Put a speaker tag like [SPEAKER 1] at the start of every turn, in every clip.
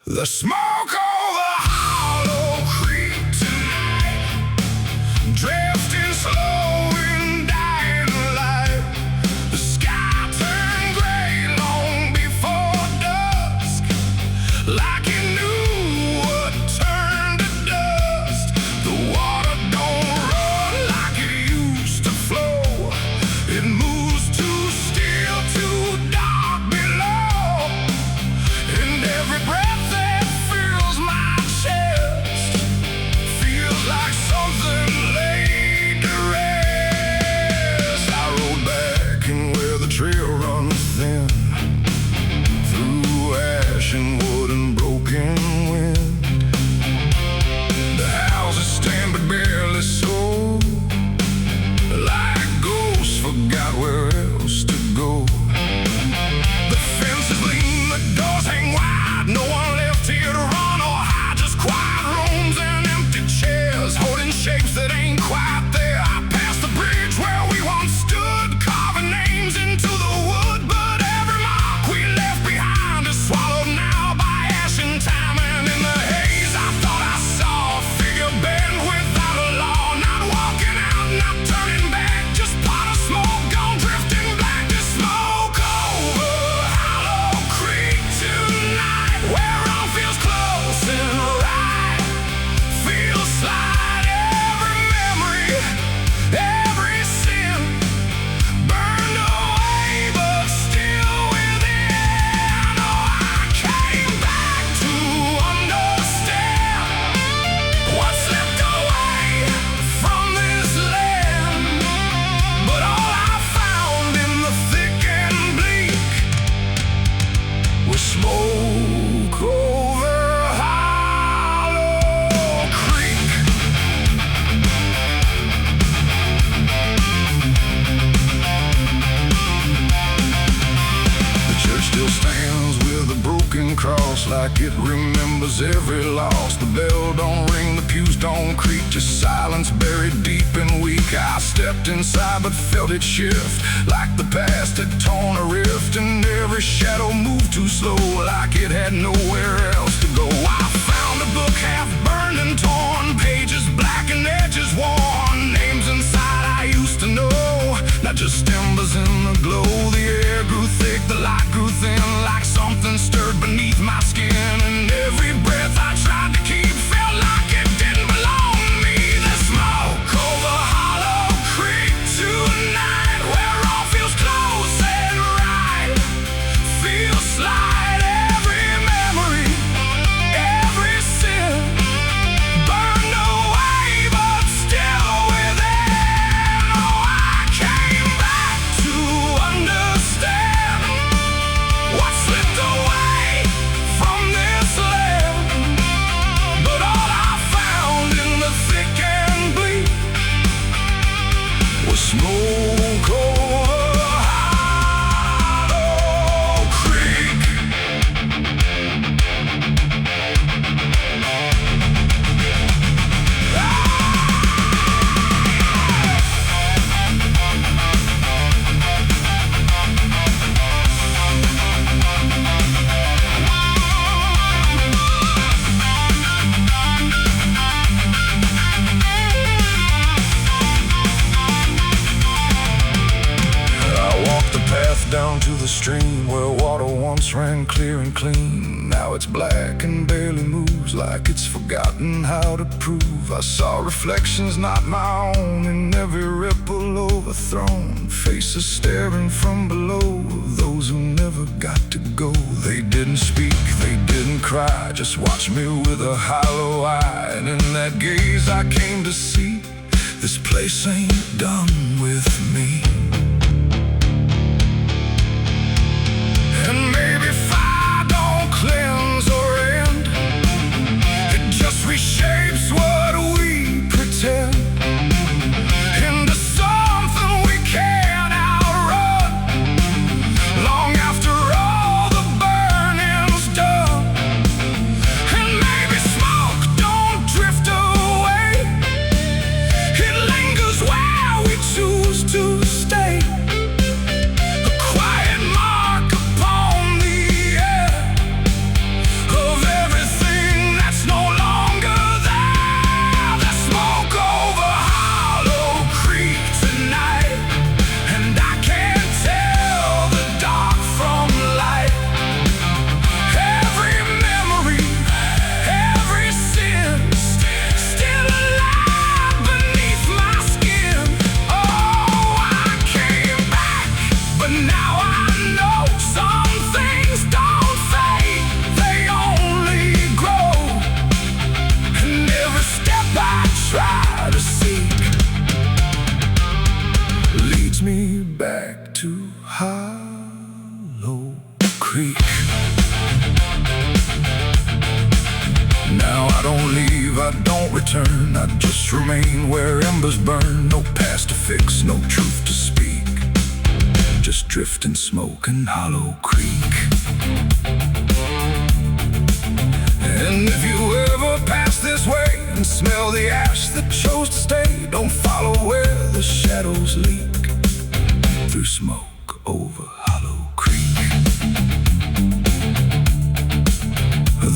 [SPEAKER 1] The smoke over Hollow Creek tonight, drifting slow and dying light. The sky turned gray long before dusk, like it knew what turned to dust. The water don't run like it used to flow. It moves too still, too dark below, and every breath like something laid to rest. I rode back in where the trail runs thin, through ash and wood and broken wind. The houses stand but barely so, like ghosts forgot where else to go. The fences lean, the doors hang wide, no one left here to run or hide, just quiet rooms and empty chairs holding shapes that ain't quite there. I passed the bridge where we once stood, carving names into the wood, but every mark we left behind is swallowed now by ash and time. And in the haze I thought I saw a figure bend without a law, not walking out, not turning back, just pot of smoke gone drifting black. The smoke over Hollow Creek tonight, where all feels close and right, feels like every memory, every sin burned away but still within. Oh, I came back to understand what's left away from this land, but all I found in the thick and bleak was smoke over Hollow Creek. The church still stands with a broken cross, like it remembers every loss. The bell don't ring, the pews don't creak, just silence buried deep and weak. I stepped inside but felt it shift, like the past had torn a rift, and every shadow moved too slow, like it had nowhere else to go. I found a book half burned and torn, pages black and edges worn, names inside I used to know, not just embers in the glow. The air grew thick, the light grew thin, like something stirred beneath my skin, and every breath I tried to keep felt like it didn't belong to me. The smoke over Hollow Creek tonight, where all feels close and right, feels like every memory, every sin burned away but still within. Oh, I came back to understand what slipped away from this land, but all I found in the thick and bleak was smoke over Hollow Creek. Down to the stream where water once ran clear and clean. Now it's black and barely moves, like it's forgotten how to prove. I saw reflections not my own in every ripple overthrown, faces staring from below, those who never got to go. They didn't speak, they didn't cry, just watched me with a hollow eye, and in that gaze I came to see this place ain't done with me. And maybe fire don't cleanse or end, it just reshapes what we pretend into something we can't outrun, long after all the burning's done. And maybe smoke don't drift away, it lingers where we choose to stay. don't leave, I don't return, I just remain where embers burn. No past to fix, no truth to speak, just drift and smoke in Hollow Creek. And if you ever pass this way and smell the ash that chose to stay, don't follow where the shadows leak through smoke over Hollow Creek.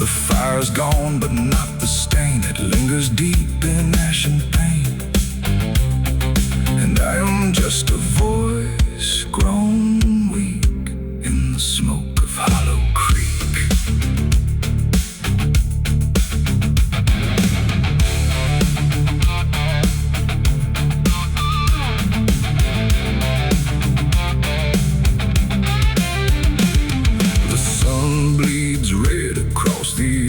[SPEAKER 1] The fire's gone, but not the stain. It lingers deep in ash and pain. And I am just a voice grown weak in the smoke of Hollow Creek.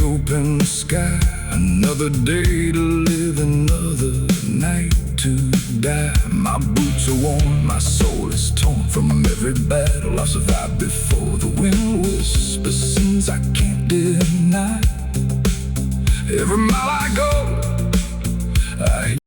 [SPEAKER 1] Open sky, another day to live, another night to die. My boots are worn, my soul is torn from every battle I've survived before. The wind whispers sins I can't deny. Every mile I go, I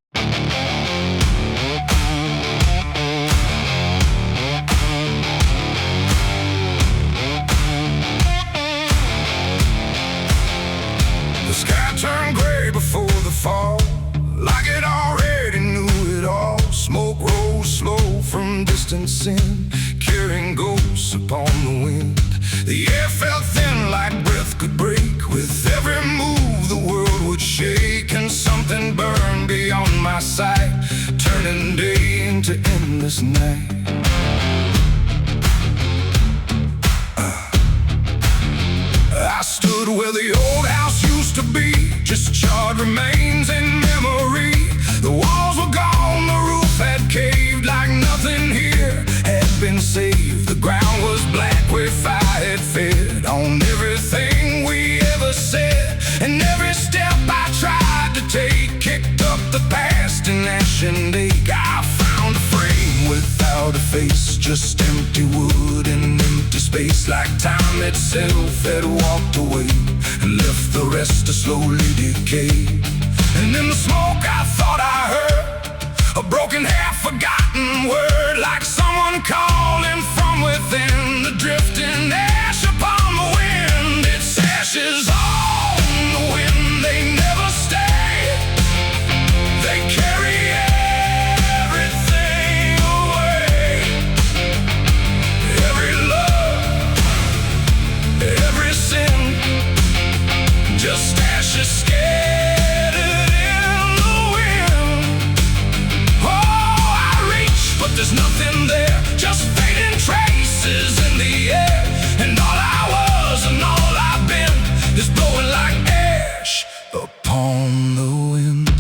[SPEAKER 1] The sky turned gray before the fall, like it already knew it all. Smoke rose slow from distance in, carrying ghosts upon the wind. The air felt thin like breath could break. With every move the world would shake, and something burned beyond my sight, turning day into endless night. I stood where the old house used to be, just charred remains in memory. The walls were gone, the roof had caved, like nothing here had been saved. The ground was black where fire had fed on everything we ever said. And every step I tried to take kicked up the past in ash and ache. I found a frame without a face, just empty wood and empty space, like time itself had walked away and left the rest to slowly decay. And in the smoke I thought I heard a broken, half-forgotten word, like someone calling from within. The drifting ash upon the wind, its ashes on the wind. They never stay, they carry everything away. Every love, every sin, just ashes scattered in the wind. Oh, I reach, but there's nothing there, just fading traces in the air. And all I was and all I've been is blowing like ash upon the wind.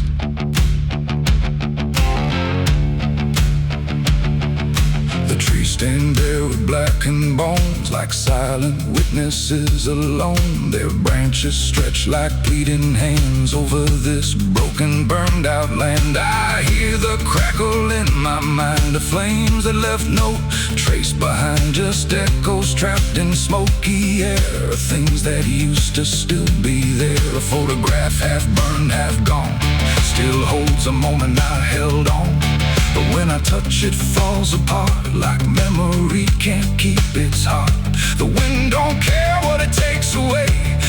[SPEAKER 1] The trees stand bare with blackened bones, like silent witnesses alone. Their branches stretch like pleading hands over this broken, burned out land. I hear the crackle in my mind of flames that left no trace behind, just echoes trapped in smoky air, things that used to still be there. A photograph half burned, half gone, still holds a moment I held on. But when I touch it, falls apart, like memory can't keep its heart. The wind don't care what it takes away,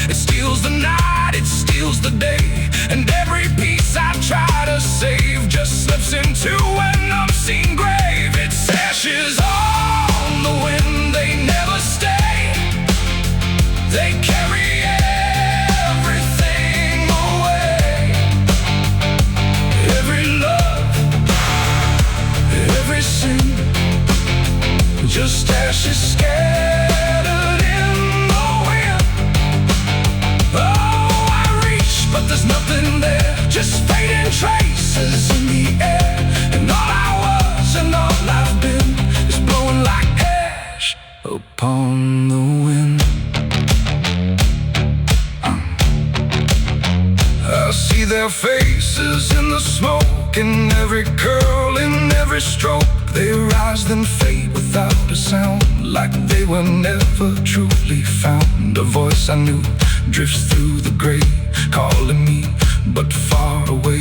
[SPEAKER 1] it steals the night, it steals the day. And every piece I try to save just slips into an unseen grave. Its ashes on the wind, they never stay, they carry everything away. Every love, every sin, just ashes scattered in the wind. Oh, I reach, but there's nothing there, just fading traces in the air. And all I was and all I've been is blowing like ash upon the wind. I see their faces in the smoke, in every curl, in every stroke. They rise then fade without a sound, like they were never truly found. A voice I knew drifts through the gray, calling me but far away.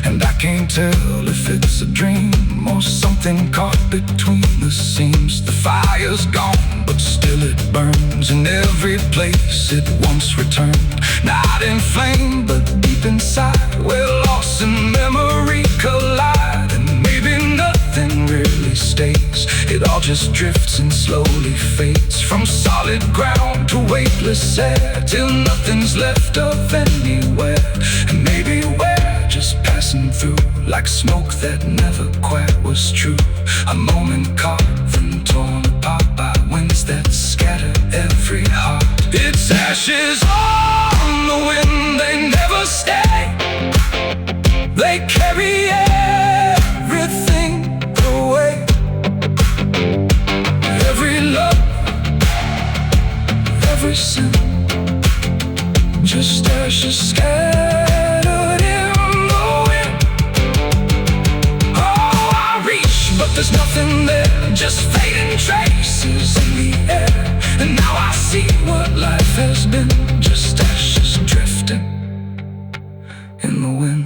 [SPEAKER 1] And I can't tell if it's a dream or something caught between the seams. The fire's gone, but still it burns in every place it once returned. Not in flame, but deep inside, where loss and memory collide. And maybe nothing really stays, it all just drifts and slowly fades. From solid ground to weightless air, till nothing's left of anywhere. And maybe we're just passing through, like smoke that never quite was true. A moment carved and torn apart by winds that scatter every heart. It's ashes on the wind, they never stay. They carry everything away. Every love, every sin, just ashes scattered in the wind. Oh, I reach, but there's nothing there, just fading traces in the air. And now I see what life has been, just ashes drifting in the wind.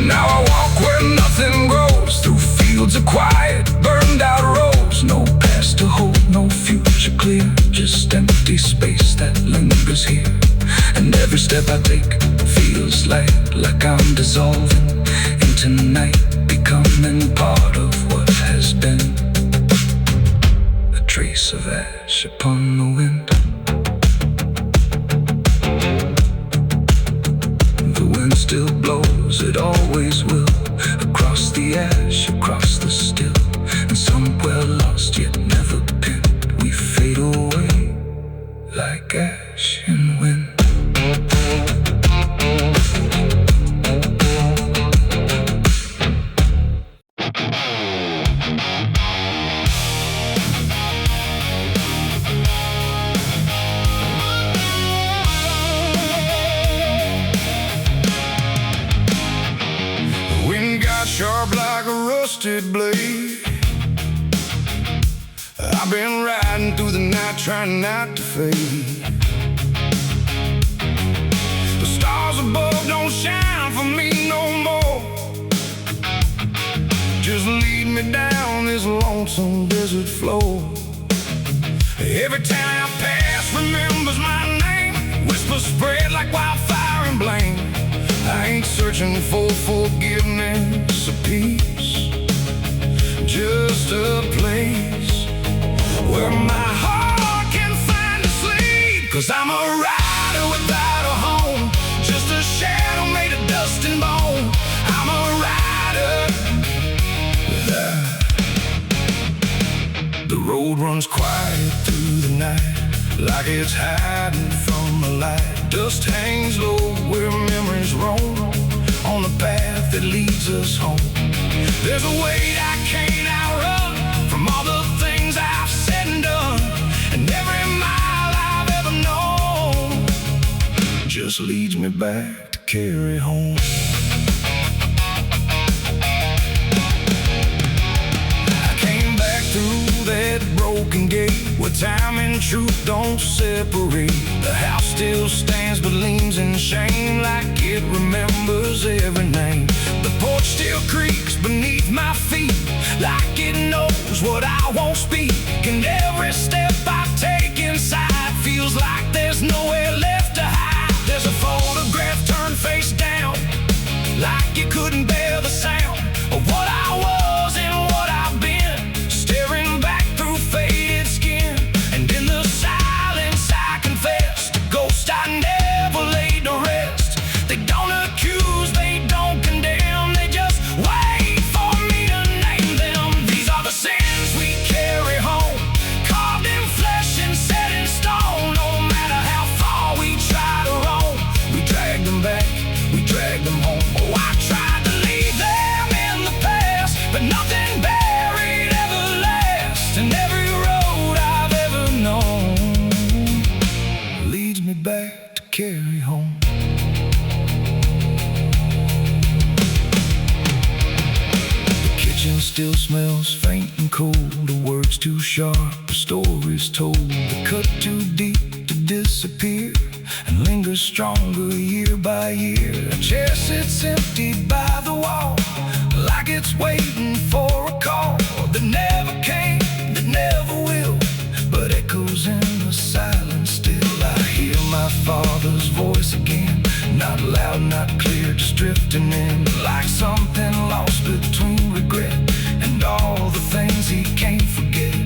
[SPEAKER 1] Now I walk where nothing grows, through fields of quiet, burned out roads. No past to hold, no future clear, just empty space that lingers here. And every step I take feels like I'm dissolving into night, becoming part of what has been. A trace of ash upon the wind. The wind still blows, it always will, across the ash, across the still. And somewhere lost yet never pinned, we fade away like ash in wind. Sharp like a rusted blade, I've been riding through the night trying not to fade. The stars above don't shine for me no more, just lead me down this lonesome desert floor. Every town I pass remembers my name, whispers spread like wildfire and blame. I ain't searching for forgiveness or peace, just a place where my heart can find a sleep. 'Cause I'm a rider without a home, just a shadow made of dust and bone. I'm a rider. The road runs quiet through the night, like it's hiding from the light. Dust hangs low where memories roam, on the path that leads us home. There's a weight I can't outrun, from all the things I've said and done. And every mile I've ever known just leads me back to carry home. I came back through that broken gate, where time and truth don't separate. The house still stands but leans in shame, like it remembers every name. The porch still creaks beneath my feet, like it knows what I won't speak. And every step I take inside feels like there's nowhere left to hide. There's a photograph turned face down, like you couldn't bear the sound of what I was and what I've been, staring back through faded skin. And in the silence I confess, the ghost I never laid to rest. They don't accuse, they don't condemn, they just wait for me to name them. These are the sins we carry home, carved in flesh and set in stone. No matter how far we try to roam, we drag them back, we drag them home. Oh, I tried to leave them in the past, but nothing buried ever lasts. And every road I've ever known leads me back to carry home. The kitchen still smells faint and cold, the words too sharp, the stories told. The cut too deep to disappear and linger stronger year by year. A chair sits empty by the wall, like it's waiting for a call that never came, that never will, but echoes in the silence still. I hear my father's voice again, not loud, not clear, just drifting in, like something lost between regret and all the things he can't forget.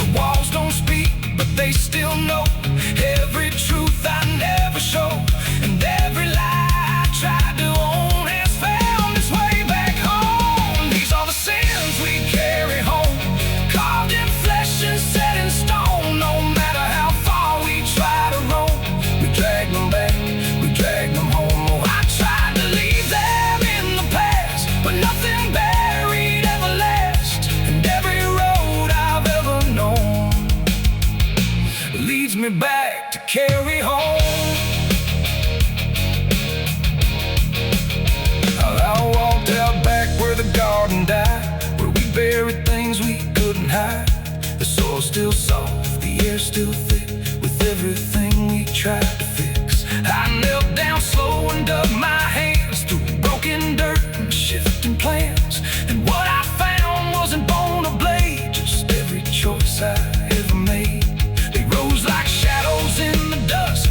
[SPEAKER 1] The walls don't speak, but they still know every truth I never showed, and every lie I tried to own has found its way back home. These are the sins we carry home, carved in flesh and set in stone. No matter how far we try to roam, we drag them back, we drag them home. Oh, I tried to leave them in the past, but nothing buried ever lasts, and every road I've ever known leads me back to carry home. I walked out back where the garden died, where we buried things we couldn't hide. The soil's still soft, the air's still thick, with everything we tried to fix. I knelt down slow and dug my hands through broken dirt and shifting plans, and what I found wasn't bone or blade, just every choice I ever made. They rose like shadows in the dusk,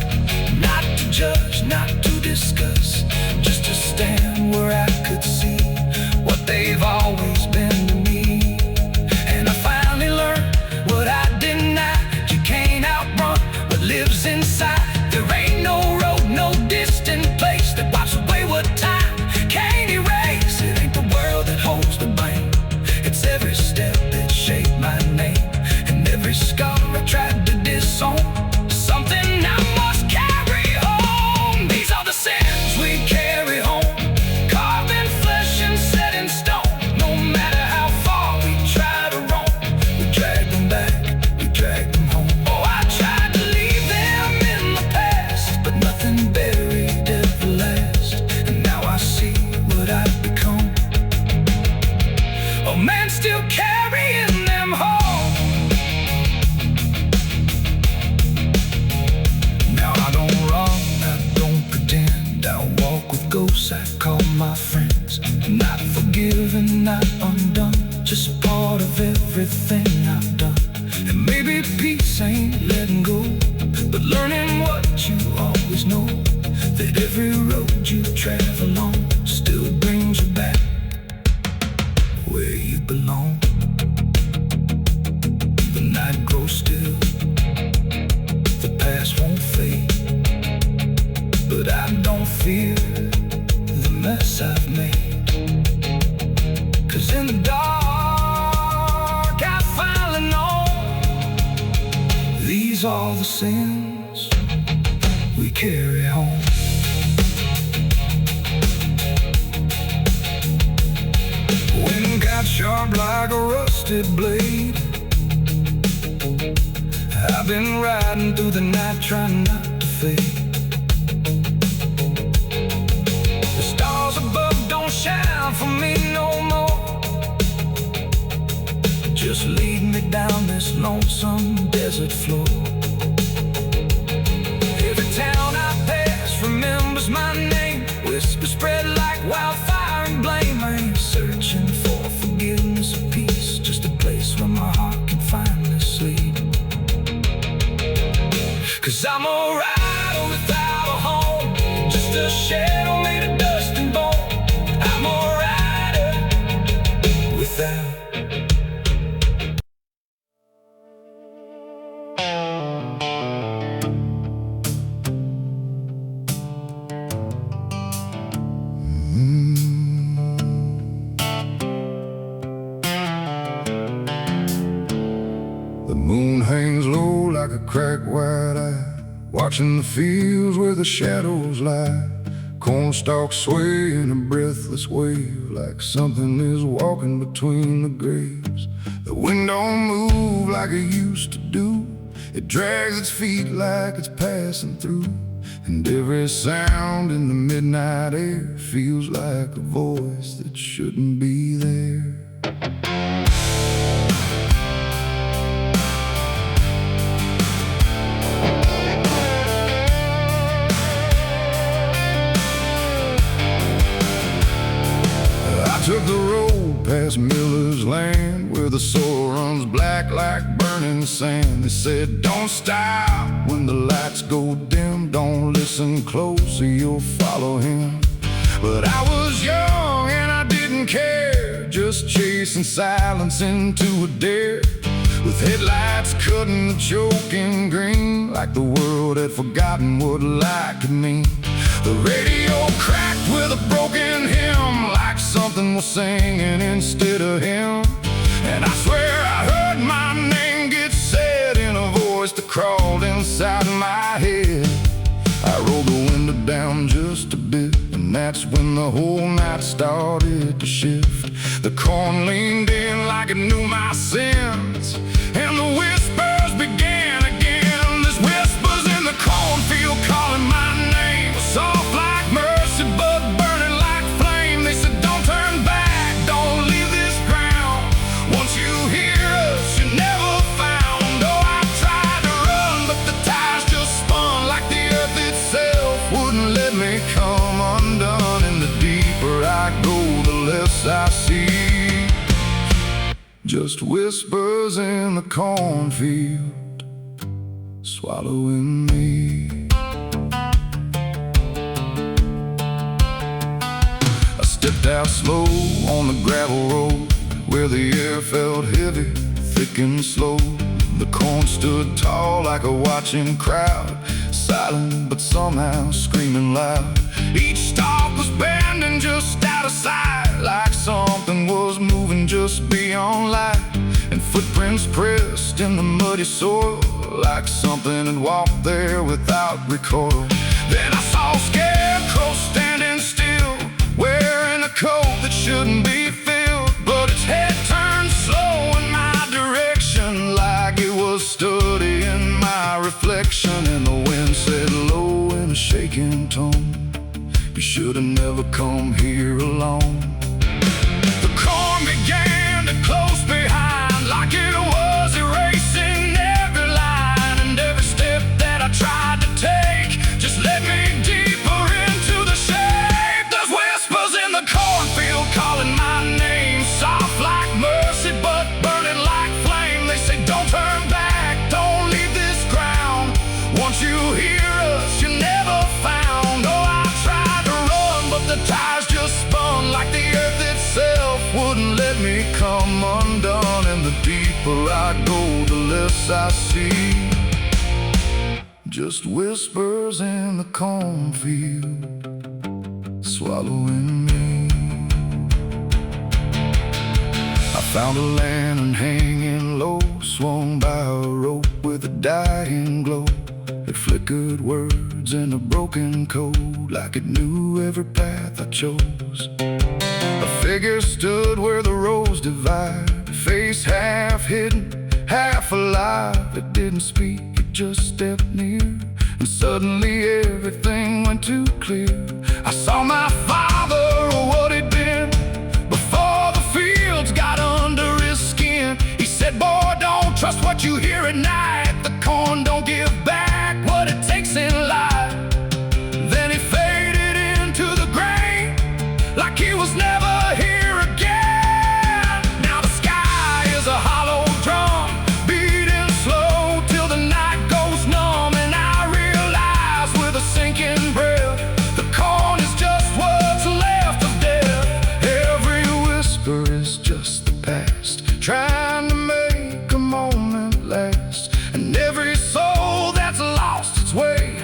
[SPEAKER 1] not to judge, not to discuss, just to stand where I could see what they've always been to me. And I finally learned what I denied: you can't outrun what lives inside. There ain't no road, no distant place that wipes away what time can't erase. It ain't the world that holds the blame, it's every step that shaped my name, and every scar I tried to disown, something I must carry home. These are the sins we carry home, carved in flesh and set in stone. No matter how far we try to roam, we drag them back, we drag them home. Oh, I tried to leave them in the past, but nothing buried ever lasts, and now I see what I've become, a man still carrying them home. Now I don't run, I don't pretend, I walk with ghosts I call my friends. Not forgiven, not undone, just part of everything I've done. And maybe peace ain't letting go, but learning what you always know, that every road you travel on still brings you back where you belong. The night grows still, the past won't fade, but I don't fear the mess I've made, 'cause in the dark I finally know these are the sins we carry home. Wind got sharp like a rusted blade, I've been riding through the night trying not to fade. The stars above don't shine for me no more, just lead me down this lonesome desert floor. Every town I pass remembers my name, whispers spread like wildfire and blame. I ain't searching for forgiveness or peace, just a place where my heart can finally sleep. 'Cause I'm a rider without a home, just a shadow made of dust and bone. I'm a rider without. The moon hangs low like a cracked white eye, watching the fields where the shadows lie. Corn stalks sway in a breathless wave, like something is walking between the graves. The wind don't move like it used to do, it drags its feet like it's passing through. And every sound in the midnight air feels like a voice that shouldn't be there. past Miller's land, where the soil runs black like burning sand. They said, don't stop when the lights go dim, don't listen close or you'll follow him. But I was young and I didn't care, just chasing silence into a dare, with headlights cutting the choking green, like the world had forgotten what light could mean. The radio cracked with a broken hymn, like something was singing instead of him. And I swear I heard my name get said in a voice that crawled inside my head. I rolled the window down just a bit, and that's when the whole night started to shift. The corn leaned in like it knew my sins, and the whispers began again. There's whispers in the cornfield calling my name, soft like mercy but burning like flame. They said, don't turn back, don't leave this ground. Once you hear us, you're never found. Oh, I tried to run, but the tires just spun, like the earth itself wouldn't let me come undone. And the deeper I go, the less I see, just whispers in the cornfield, swallowing me. I stepped out slow on the gravel road, where the air felt heavy, thick and slow. The corn stood tall like a watching crowd, silent but somehow screaming loud. Each stalk was bending just out of sight, like something was moving just beyond light. And footprints pressed in the muddy soil, like something had walked there without recoil. Then I saw a scarecrow standing still, wearing a coat that shouldn't be filled, but its head turned slow in my direction, like it was studying my reflection. And the wind said low in a shaking tone, you should have never come here alone. The corn began to close behind, like it was erasing every line. And every step that I tried to take just led me deeper into the shade. There's whispers in the cornfield calling my name, soft like mercy but burning like flame. They say, don't turn back, don't leave this ground. Once you hear us, you're never found. Oh, I tried to run, but the tires just spun, like the earth itself wouldn't let me come undone. And the deeper I go, the less I see, just whispers in the cornfield, swallowing me. I found a lantern hanging low, swung by a rope with a dying glow. It flickered words in a broken code, like it knew every path I chose. A figure stood where the roads divide, face half hidden, half alive. It didn't speak, it just stepped near, and suddenly everything went too clear. I saw my father, or what he'd been, before the fields got under his skin. He said, boy, don't trust what you hear at night. The corn don't give back what it takes in life. Then he faded into the grain, like he was never here again. Now the sky is a hollow drum, beating slow till the night goes numb. And I realize with a sinking breath, the corn is just what's left of death. Every whisper is just the past, trying to make a moment last. And every soul that's lost its way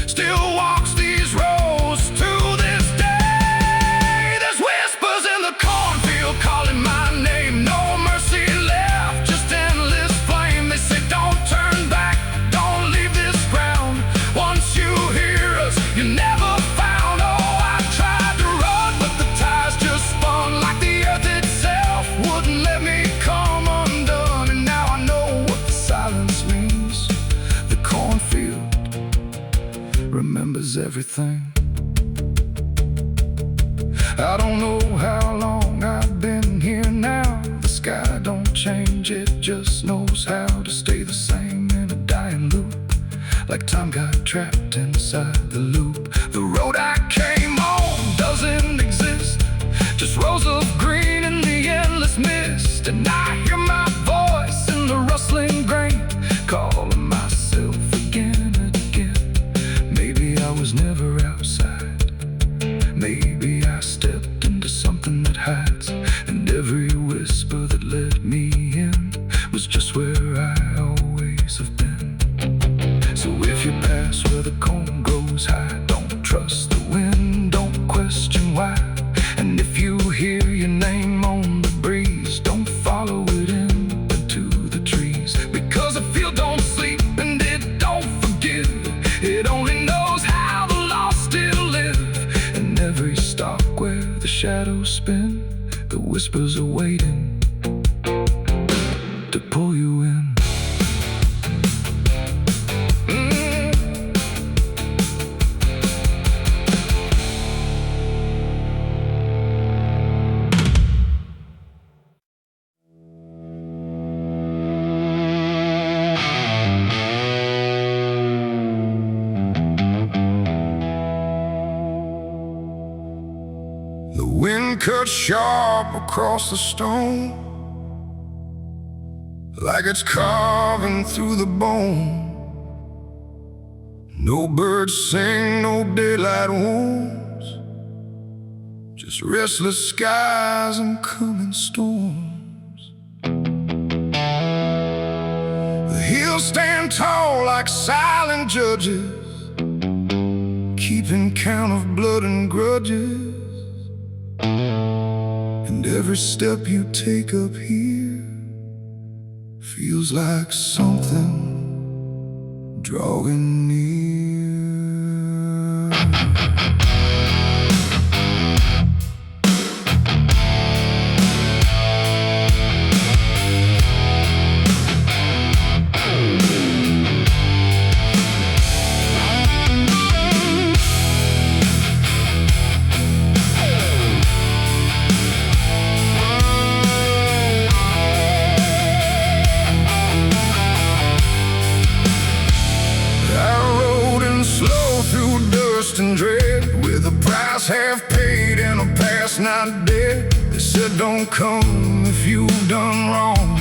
[SPEAKER 1] still walks these roads to this day. There's whispers in the cornfield calling my name, no mercy left, just endless flame. They say, don't turn back, don't leave this ground. Once you hear us, you're never found. Oh, I tried to run, but the tires just spun, like the earth itself wouldn't let me come undone. And now I know what the silence means. The cornfield remembers everything. I don't know how long I've been here now. The sky don't change, it just knows how to stay the same in a dying loop, like time got trapped inside the loop. The road I came on doesn't exist, just rows of green in the end. shadows spin, the whispers are waiting to pull you in. The wind cuts sharp across the stone, like it's carving through the bone. No birds sing, no daylight wounds, just restless skies and coming storms. The hills stand tall like silent judges, keeping count of blood and grudges. And every step you take up here feels like something drawing near. And dread, with a price half paid and a past not dead. They said don't come if you've done wrong.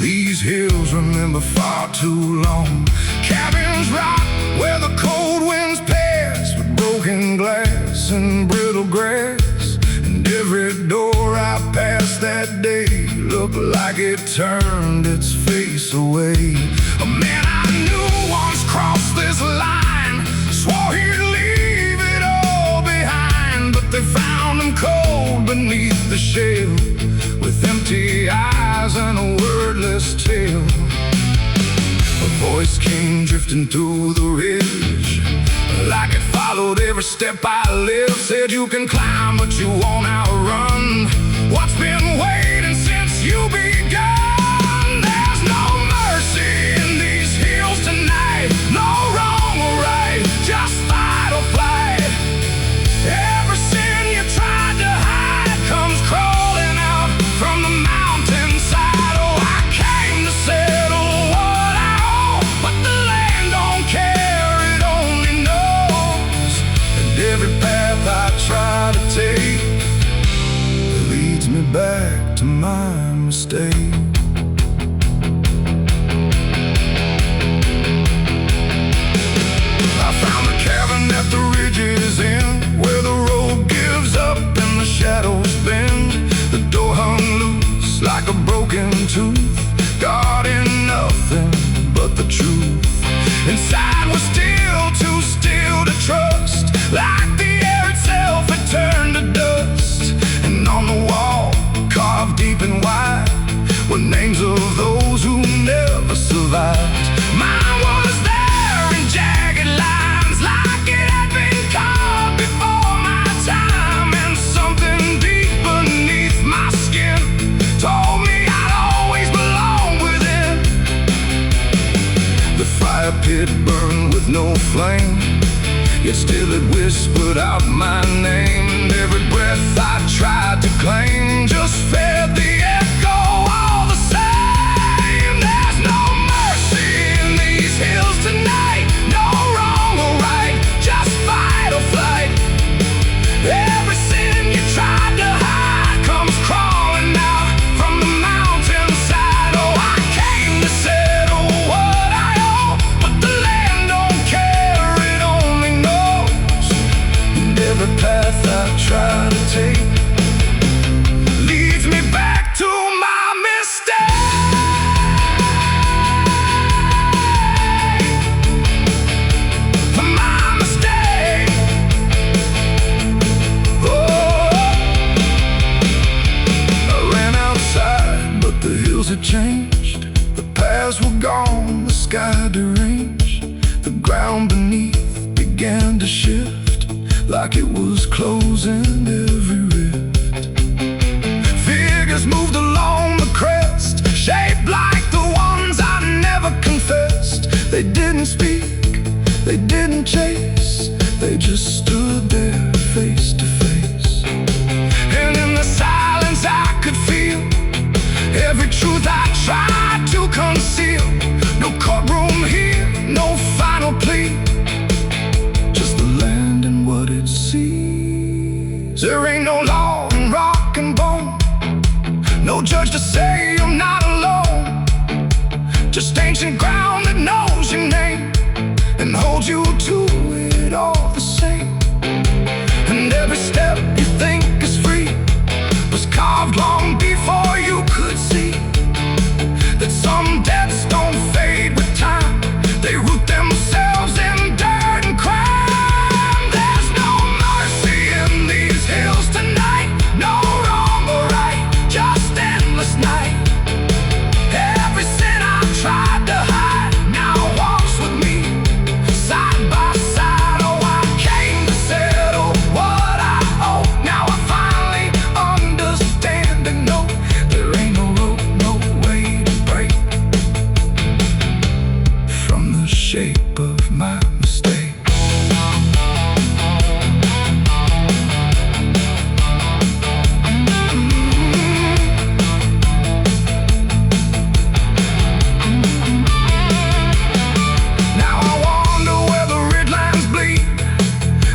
[SPEAKER 1] These hills remember far too long. Cabins rock where the cold winds pass, with broken glass and brittle grass. And every door I passed that day looked like it turned its face away. A man I knew once crossed this line, swore he'd leave it all behind, but they found him cold beneath the shell, with empty eyes and a wordless tale. A voice came drifting through the ridge, like it followed every step I lived. Said you can climb but you won't outrun what's been waiting since you begun. There's no mercy in these hills tonight, no wrong or right, just fight or flight. Every sin you tried to hide comes crawling out from the mountainside. Oh, I came to settle what I owe, but the land don't care, it only knows. And every path I try to take leads me back to my mistake. I found a cabin at the ridge's end, where the road gives up and the shadows bend. The door hung loose like a broken tooth, guarding nothing but the truth. Inside was still too still to trust, like the air itself had turned to dust. And on the wall, carved deep and wide, were names of those who never survived. Mine was there in jagged lines, like it had been carved before my time. And something deep beneath my skin told me I'd always belong within. The fire pit burned with no flame, yet still it whispered out my name. And every breath I tried to claim just fed the echo all the same. There's no mercy in these hills tonight, no wrong or right, just fight or flight. Every sin you tried to hide comes crawling out from the mountainside. Oh, I came to settle what I owe, but the land don't care, it only knows. And every path I try to take leads me back to my mistake. My mistake. Oh, I ran outside, but the hills had changed. The paths were gone, the sky deranged. The ground beneath began to shift, like it was closing every rift. figures moved along the crest, shaped like the ones I never confessed. They didn't speak, they didn't chase, they just stood there face to face. And in the silence I could feel every truth I tried to conceal. No courtroom here, no final plea, just the land and what it sees. There ain't no law in rock and bone, no judge to say I'm not alone, just ancient ground that knows your name and holds you to it all the same. And every step you think is free was carved long before you could see that some debts don't fade with time, they root themselves in dirt and crime. There's no mercy in these hills tonight, no wrong or right, just endless night. Every sin I've tried to hide now walks with me, side by side. Oh, I came to settle what I owe. Now I finally understand and know there ain't no rope, no way to break from the shape of my mistake.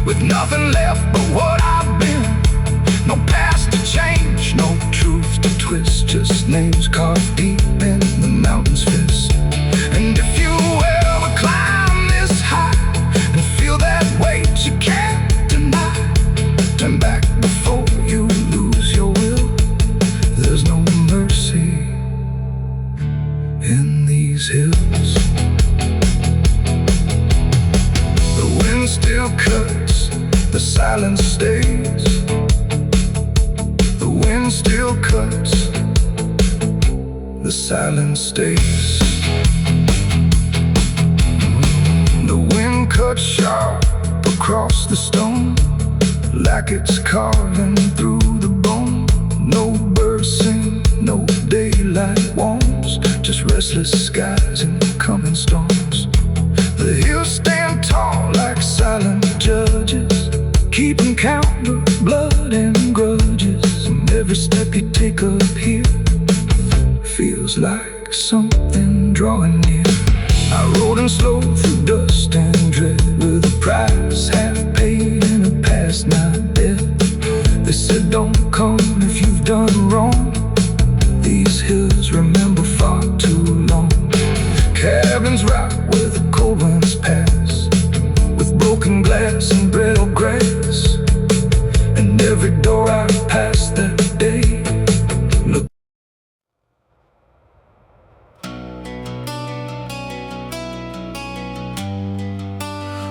[SPEAKER 1] With nothing left but what I've been, no past to change, no truth to twist, just names carved deep in the mountain's fist. And if you ever climb this high and feel that weight you can't deny, turn back before you lose your will. There's no mercy in these hills. The wind still cuts, the silence stays. The wind still cuts, the silence stays. The wind cuts sharp across the stone, like it's carving through the bone. No birds sing, no daylight warms, just restless skies and coming storms. The hills stand tall like silent judges, keeping count of blood and grudges. And every step you take up here feels like something drawing near. I rode in slow through dust and dread, with a price half paid and a past not dead. They said don't come if you've done wrong, these hills remember far too long. Cabins rock where the cold winds pass, with broken glass and brittle grass. And every door I passed that day looked.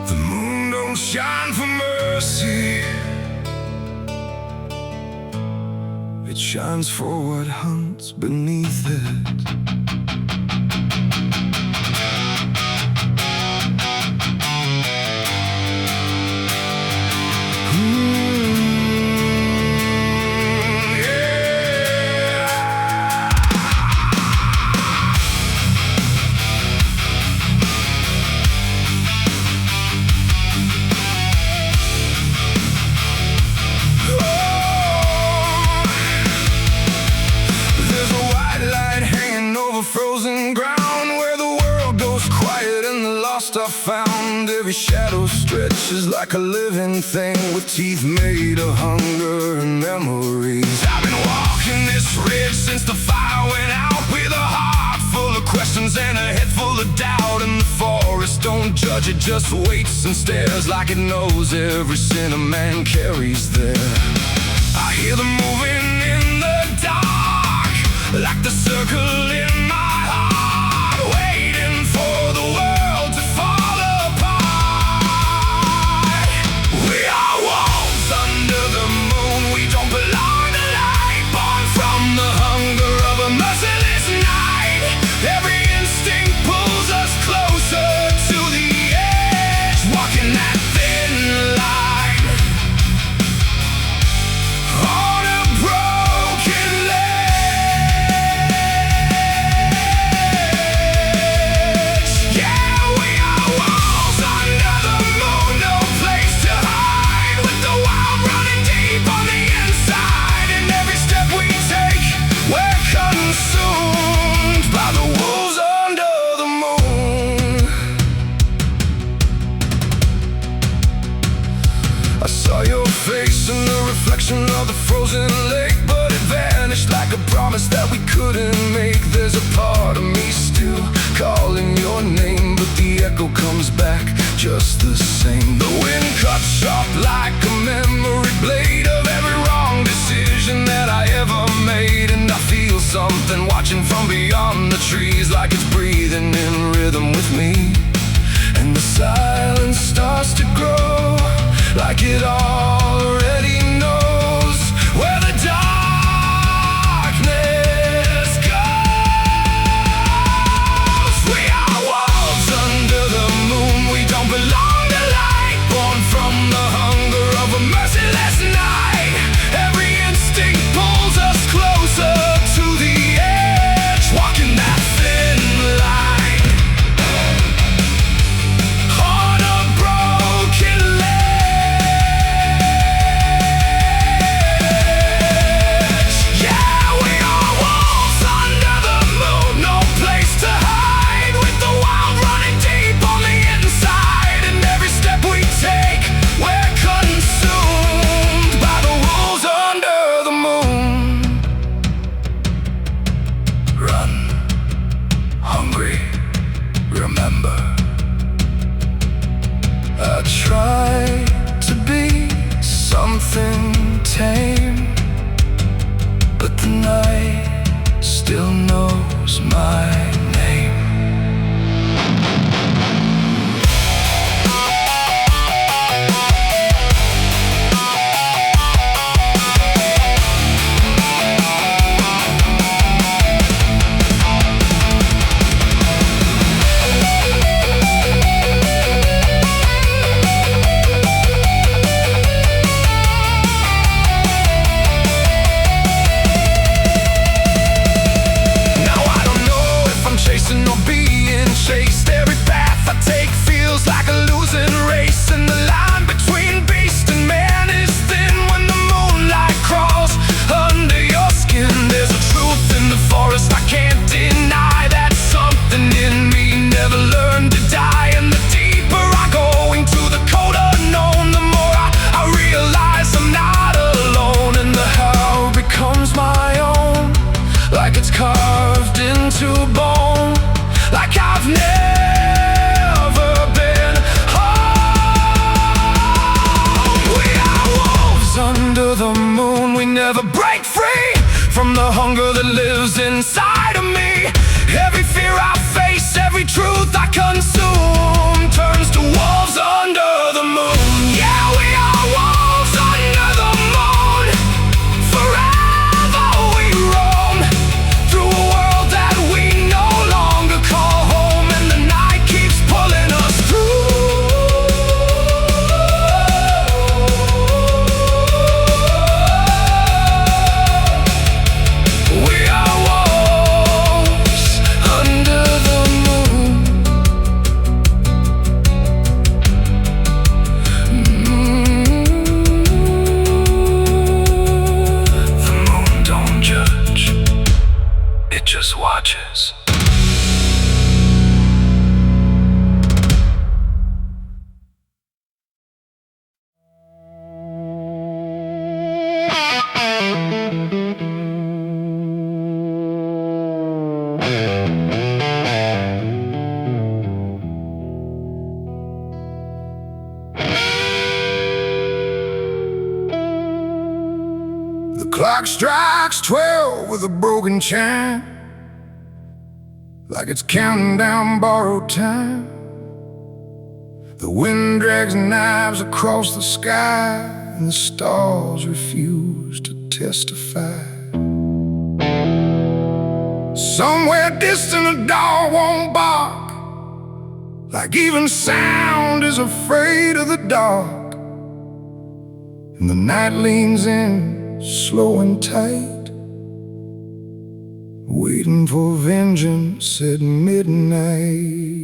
[SPEAKER 1] The moon don't shine for mercy, it shines for what hunts beneath it. Frozen ground where the world goes quiet and the lost are found. Every shadow stretches like a living thing, with teeth made of hunger and memories. I've been walking this ridge since the fire went out, with a heart full of questions and a head full of doubt. And the forest don't judge, it just waits and stares, like it knows every sin a man carries there. I hear them moving in the dark, like the circle in my heart, waiting for the world to fall apart. We are wolves under the moon, we don't belong to light, born from the hunger of a merciless night. Every instinct pulls us closer to the edge, walking that thin line on a broken ledge. chasing the reflection of the frozen lake, but it vanished like a promise that we couldn't make. There's a part of me still calling your name, but the echo comes back just the same. The wind cuts sharp like a memory blade of every wrong decision that I ever made. And I feel something watching from beyond the trees, like it's breathing in rhythm with me. And the silence starts to grow, like it already knows where the darkness goes. We are wolves under the moon. We don't belong to light, born from the hunger of a merciless night. Every instinct pulls us closer to the edge, walking that thin line on a broken ledge. Yeah, we are wolves under the moon, no place to hide, with the wild running deep on the inside. And every step we take, we're consumed by the wolves under the moon. Run, hungry, remember. I try to be something tame, but the night still knows my name. Now I don't know if I'm chasing or being chased. Every path I take feels like a losing race, and the line between beast and man is thin when the moonlight crawls under your skin. There's a truth in the forest I can't deny, that something in me never learned to die. And the deeper I go into the cold unknown, the more I realize I'm not alone. And the how becomes my own, like it's carved into bone, like I've never been home. We are wolves under the moon. We never break free from the hunger that lives inside of me. Every fear I face, every truth I consume, turns to wolves under the moon. Yeah, we are wolves under the moon. Forever we roam through a world that we no longer call home, and the night keeps pulling us through. We are wolves under the moon. The moon don't judge, it just watches. The clock strikes 12 with a broken chime, like it's counting down borrowed time. The wind drags knives across the sky, and the stars refuse to testify. Somewhere distant a dog won't bark, like even sound is afraid of the dark. And the night leans in, slow and tight, waiting for vengeance at midnight.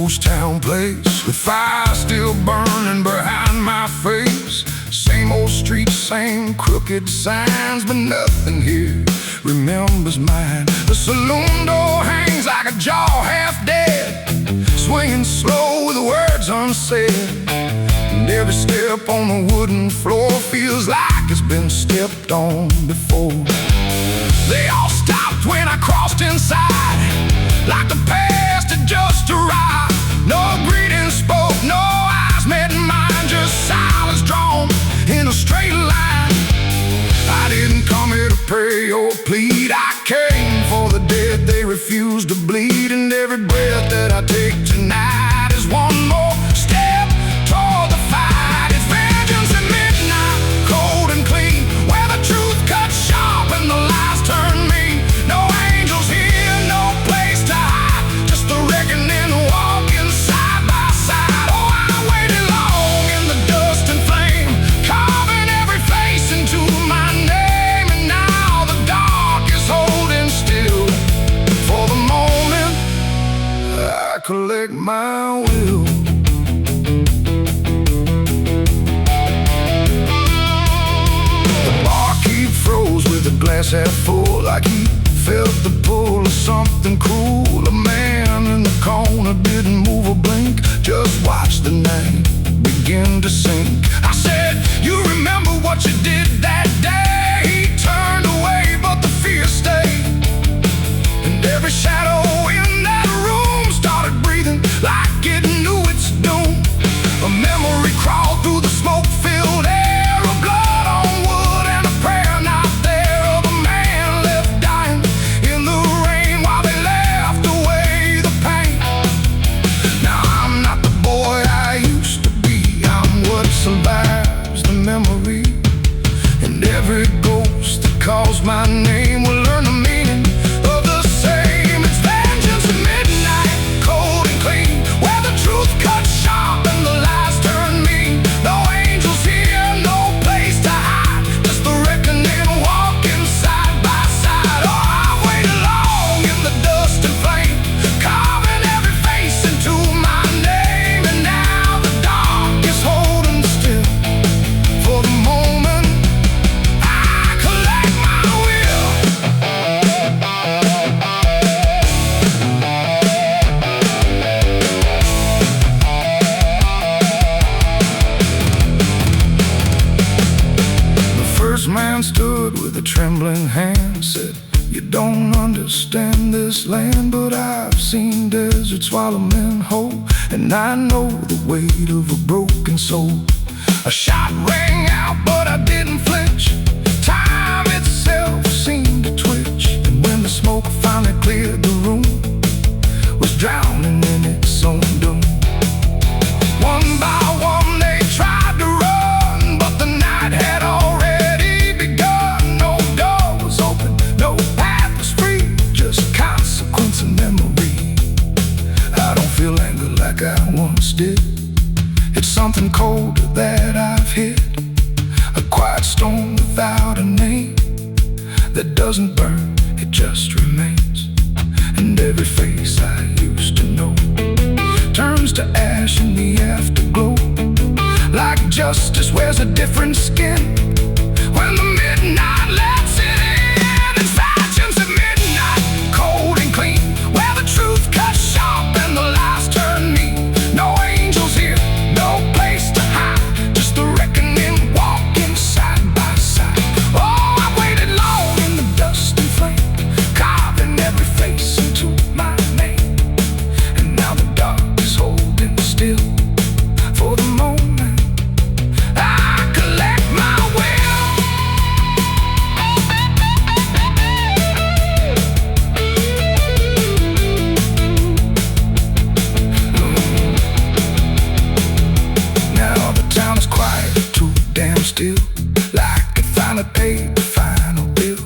[SPEAKER 1] ghost town place, with fire still burning behind my face. Same old streets, same crooked signs, but nothing here remembers mine. The saloon door hangs like a jaw half dead, swinging slow with words unsaid. And every step on the wooden floor feels like it's been stepped on before. They all stopped when I crossed inside, like the past had just arrived. No greeting spoke, no eyes met mine, just silence drawn in a straight line. I didn't come here to pray or plead, I came for the dead they refuse to bleed. And every breath that I take tonight is one more step toward the fight. It's vengeance at midnight, cold and clean, where the truth cuts sharp and the lies turn mean. No angels here, no place to hide, just the reckoning walking side by side. Oh, I waited long in the dust and flame, carving every face into my name. And now the dark is holding still. For the moment, I collect my will. The barkeep froze with a glass half full, like he felt the pull of something cruel. A man in the corner didn't move a blink, just watched the night begin to sink. I said, you remember what you did that day? He turned away, but the fear stayed. And every shadow in that room started breathing like it knew its doom. A memory crawled through the smoke-filled air, of blood on wood and a prayer not there, of a man left dying in the rain while they left away the pain. Now I'm not the boy I used to be, I'm what survives the memory. And every ghost that calls my name will learn the meaning of the same. It's vengeance at midnight, cold and clean, where the truth cuts sharp and the lies turn mean. No angels here, no place to hide, just the reckoning walking side by side. Oh, I waited long in the dust and flame, carving every face into my name. And now the dark is holding still. For the moment, I collect my will. The first man stood with a trembling hand, said, you don't understand this land, but I've seen deserts swallow men whole, and I know the weight of a broken soul. A shot rang out, but I didn't flinch. Time itself seemed to twitch, and when the smoke finally cleared the room, was drowning in its own doom. One by one they tried to run, but the night had already begun. No door was open, no path was free, just consequence and memory. I don't feel anger like I once did, it's something colder that I've hit. A quiet storm without a name, that doesn't burn, it just remains. And every face I used to know turns to ash in the afterglow, like justice wears a different skin when the midnight lets it in. It's vengeance at midnight, cold and clean, where the truth cuts sharp and the lies turn mean. No angels here, no place to hide, just the reckoning walking side by side. Oh, I waited long in the dust and flame, carving every face into my name. And now the dark is holding still. For the moment, I collect my will. Now the town is quiet, too damn still, like it finally paid the final bill.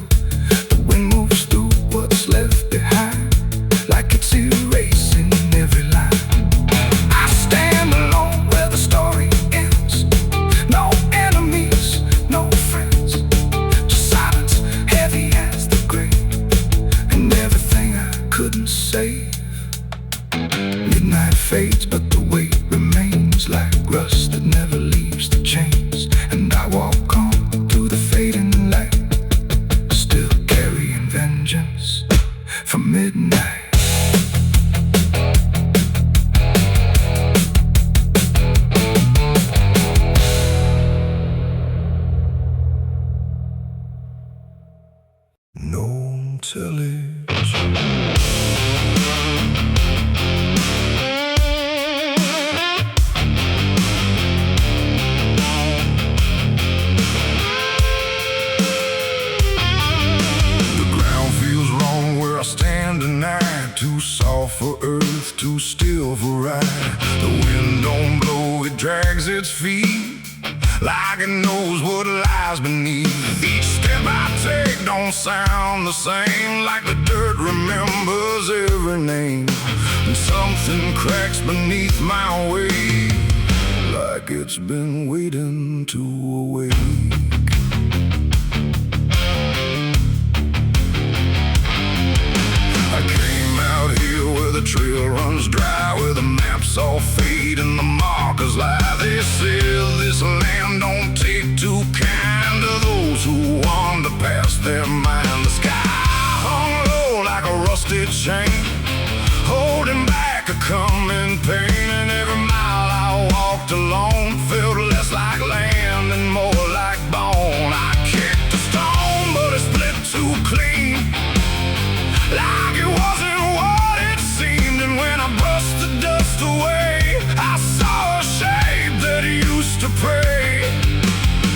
[SPEAKER 1] The wind moves through what's left behind, like it's erasing every line. I stand alone where the story ends. No enemies, no friends, just silence heavy as the grave, and everything I couldn't save. Midnight fades rust that never leaves the chains. And I walk on through the fading light, still carrying vengeance from midnight. No television. Too soft for earth, too still for ride. The wind don't blow, it drags its feet like it knows what lies beneath. Each step I take don't sound the same, like the dirt remembers every name. And something cracks beneath my weight, like it's been waiting to awake. The trail runs dry, where the maps all fade and the markers lie. They said this land don't take too kind to those who wander past their mind. The sky hung low like a rusted chain, holding back a coming pain. And every mile I walked alone felt less like land and more like bone. I kicked a stone, but it split too clean, like it wasn't what. And when I brushed the dust away, I saw a shape that used to pray.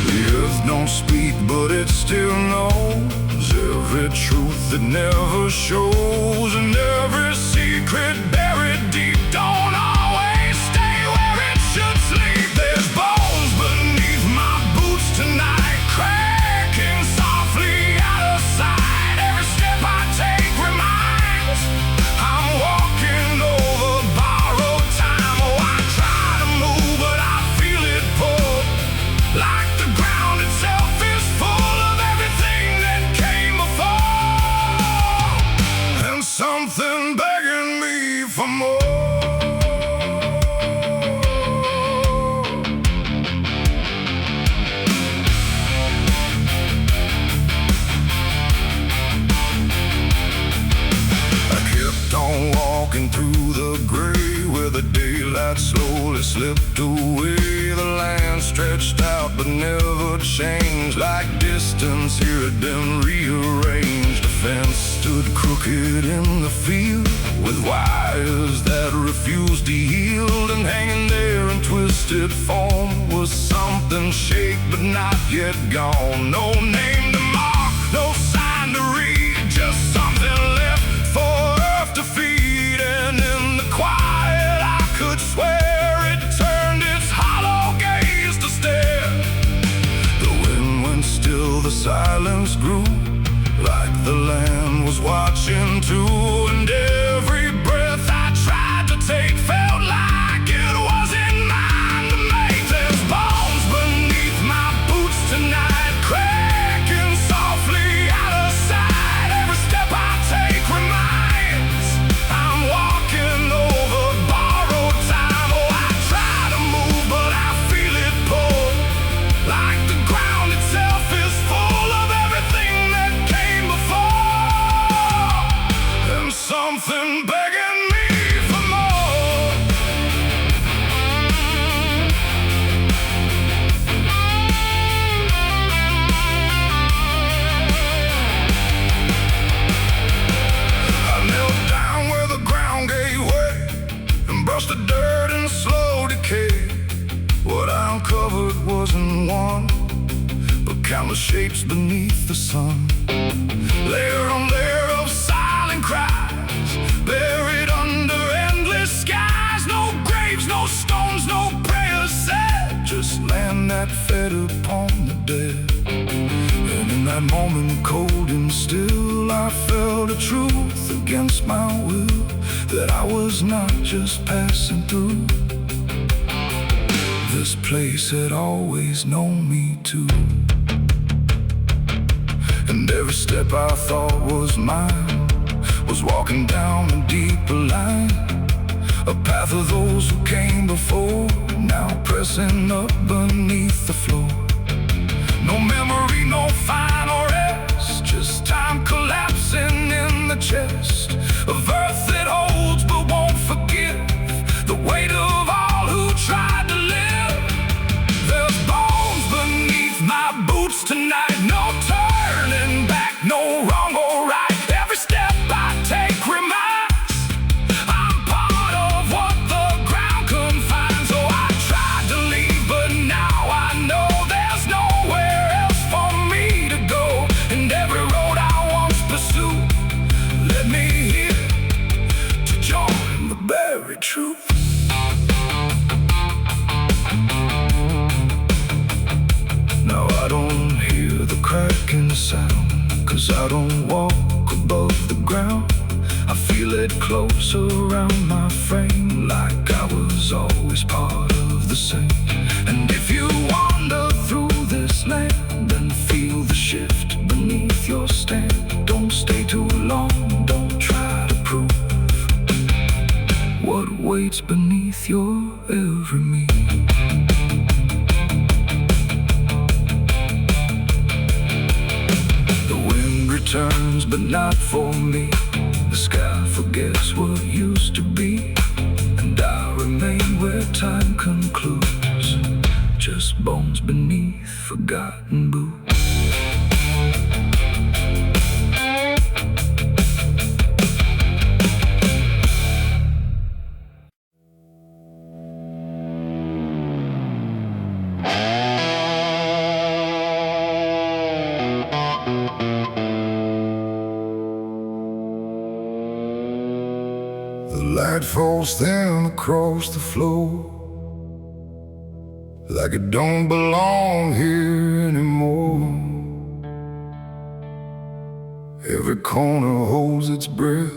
[SPEAKER 1] The earth don't speak, but it still knows every truth that never shows. And every secret buried deep don't always stay where it should sleep. There's bones beneath my boots tonight, cracking softly out of sight. Every step I take reminds I'm walking over borrowed time. Oh, I try to move, but I feel it pull, like the ground itself is full of everything that came before, and something begging me for more. On walking through the gray, where the daylight slowly slipped away. The land stretched out but never changed, like distance here had been rearranged. A fence stood crooked in the field, with wires that refused to yield. And hanging there in twisted form was something shaped but not yet gone. No name to mark, no sign to read, just something left for to feed. And in the quiet I could swear it turned its hollow gaze to stare. The wind went still, the silence grew, like the land was watching too. And every breath I tried to take felt like it wasn't mine to make. There's bones beneath my boots tonight, cracking softly out of sight. Every step I take reminds I'm walking over borrowed time. Oh, I try to move, but I feel it pull, like the ground itself is full of everything that came before, and something begging me for more. I knelt down where the ground gave way and brushed the dirt in slow decay. What I uncovered wasn't one, but countless shapes beneath the sun. Layer on layer of silent cries, buried under endless skies. No graves, no stones, no prayers said, just land that fed upon the dead. And in that moment, cold and still, I felt a truth against my will, that I was not just passing through. This place had always known me too. And every step I thought was mine was walking down a deeper line, a path of those who came before, now pressing up beneath the floor. No memory, no final rest, just time collapsing in the chest of earth that holds but won't forgive the weight of all who tried to live. There's bones beneath my boots tonight, no turning back, no wrong or right. Every step I take reminds I'm part of what the ground confines. Oh, I tried to leave, but now I know there's nowhere else for me to go. And every road I once pursued led me here to join the buried truth. Now I don't hear the cracking sound, 'cause I don't walk above the ground. I feel it close around my frame, like I was always part of the same. And if you wander through this land and feel the shift beneath your stand, don't stay too long, don't try to prove what waits beneath your every move. Turns, but not for me. The sky forgets what used to be, and I remain where time concludes, just bones beneath forgotten boots. The light falls thin across the floor, like it don't belong here anymore. Every corner holds its breath,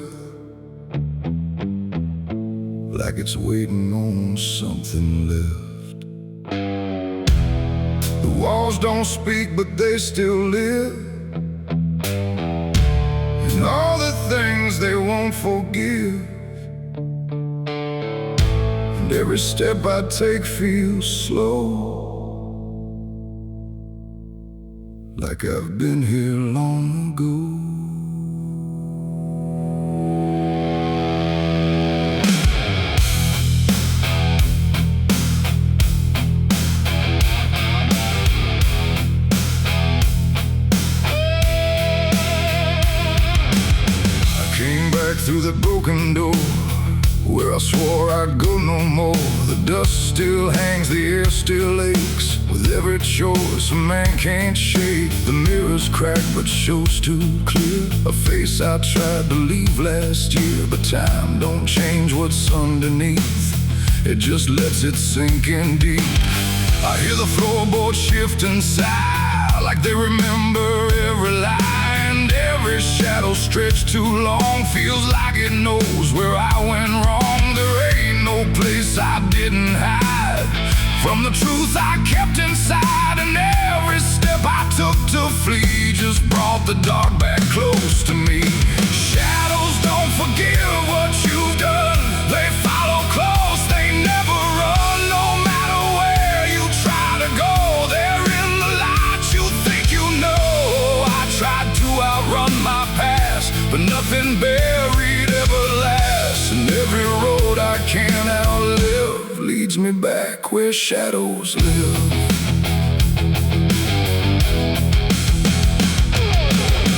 [SPEAKER 1] like it's waiting on something left. The walls don't speak, but they still live, and all the things they won't forgive. Every step I take feels slow, like I've been here long ago. I came back through the broken door, where I swore I'd go no more. The dust still hangs, the air still aches with every choice a man can't shake. The mirror's cracked but shows too clear a face I tried to leave last year. But time don't change what's underneath, it just lets it sink in deep. I hear the floorboards shift and sigh, like they remember every lie, and every shadow stretched too long feels like it knows where I went wrong. There ain't no place I didn't hide from the truth I kept inside, and every step I took to flee just brought the dark back close to me. Shadows don't forgive what you've done, they follow close, they never run. No matter where you try to go, they're in the light you think you know. I tried to outrun my past, but nothing buried ever lasts. And every road I can't outlive leads me back where shadows live.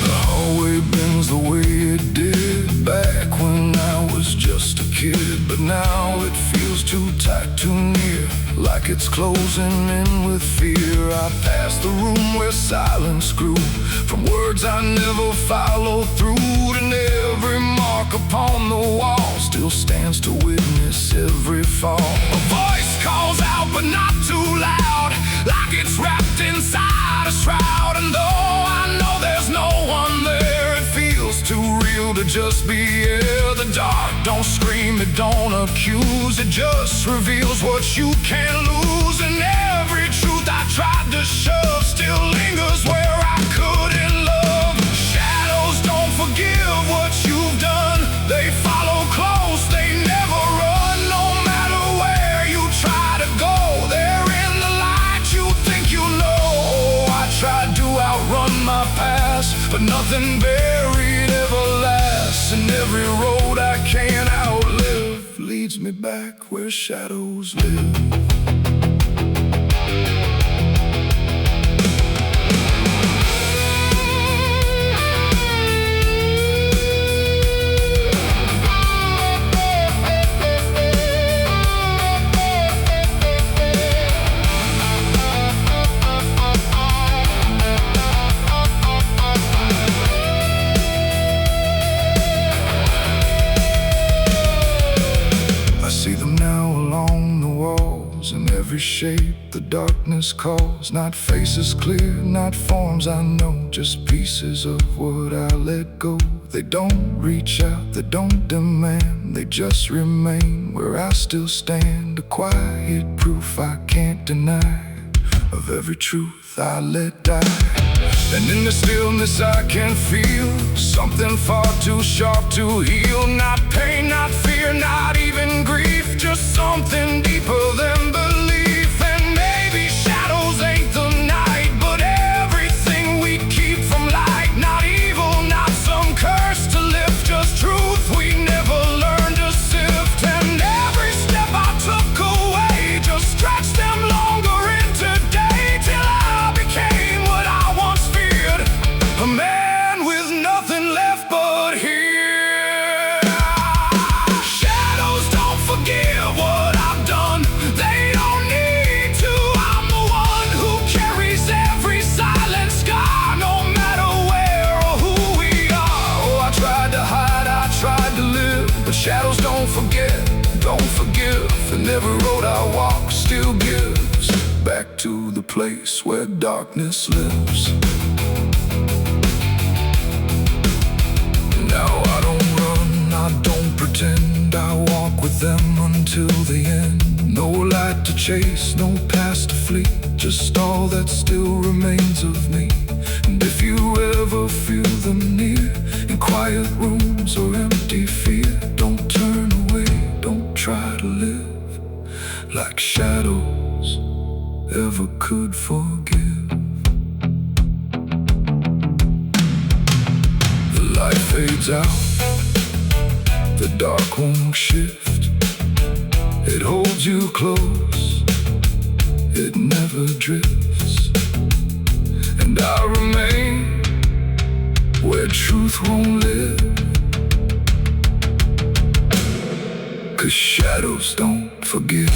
[SPEAKER 1] The hallway bends the way it did back when I was just a kid, but now it feels too tight, too near, like it's closing in with fear. I pass the room where silence grew, from words I never followed through, and every mark upon the wall still stands to witness every fall. A voice calls out but not too loud, like it's wrapped inside a shroud. And though I know there's no one there, it feels too real to just be here. The dark don't scream, it don't accuse, it just reveals what you can't lose. And every truth I tried to shove still lingers where I couldn't love. Shadows don't forgive what you've done, they follow close, they never run. Nothing buried ever lasts, and every road I can't outlive leads me back where shadows live. In every shape the darkness calls, not faces clear, not forms I know, just pieces of what I let go. They don't reach out, they don't demand, they just remain where I still stand, a quiet proof I can't deny of every truth I let die. And in the stillness I can feel something far too sharp to heal. Not pain, not fear, not even grief, just something deeper than belief. And maybe shadows ain't the night, but everything we keep from light. Not evil, not some curse to lift, just truth we never learned to sift. And every step I took away just stretched them longer into day, till I became what I once feared, a man with nothing left but here. Shadows don't forgive what I've done, they don't need to. I'm the one who carries every silent scar, no matter where or who we are. Oh, I tried to hide, I tried to live, but shadows don't forget, don't forgive. And every road I walk still gives back to the place where darkness lives. Now I don't run, I don't pretend, I walk with them until the end. No light to chase, no past to flee, just all that still remains of me. And if you ever feel them near, in quiet rooms or empty fear, don't turn away, don't try to live like shadows ever could forgive. The light fades out, the dark won't shift. It holds you close, it never drifts. And I remain where truth won't live, 'cause shadows don't forgive.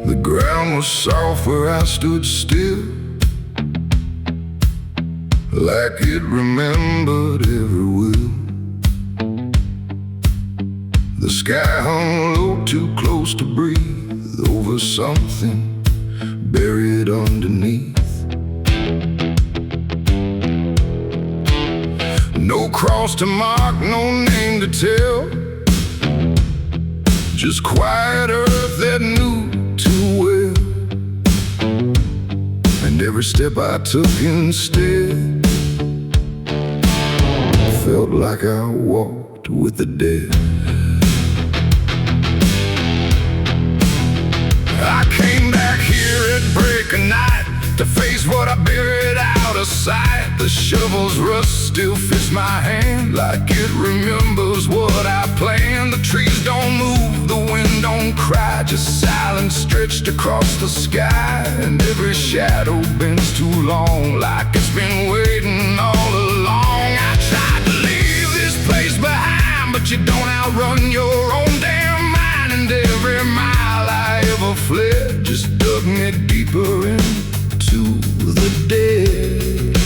[SPEAKER 1] The ground was soft where I stood still, like it remembered every will. The sky hung low, too close to breathe, over something buried underneath. No cross to mark, no name to tell, just quiet earth that knew too well. And every step I took instead felt like I walked with the dead. I came back here at break of night to face what I buried out of sight. The shovel's rust still fits my hand, like it remembers what I planned. The trees don't move, the wind don't cry, just silence stretched across the sky. And every shadow bends too long, like it's been waiting all along. I tried to leave this place behind, but you don't outrun your own damn mind. And every mile I ever fled just dug me deeper into the dead.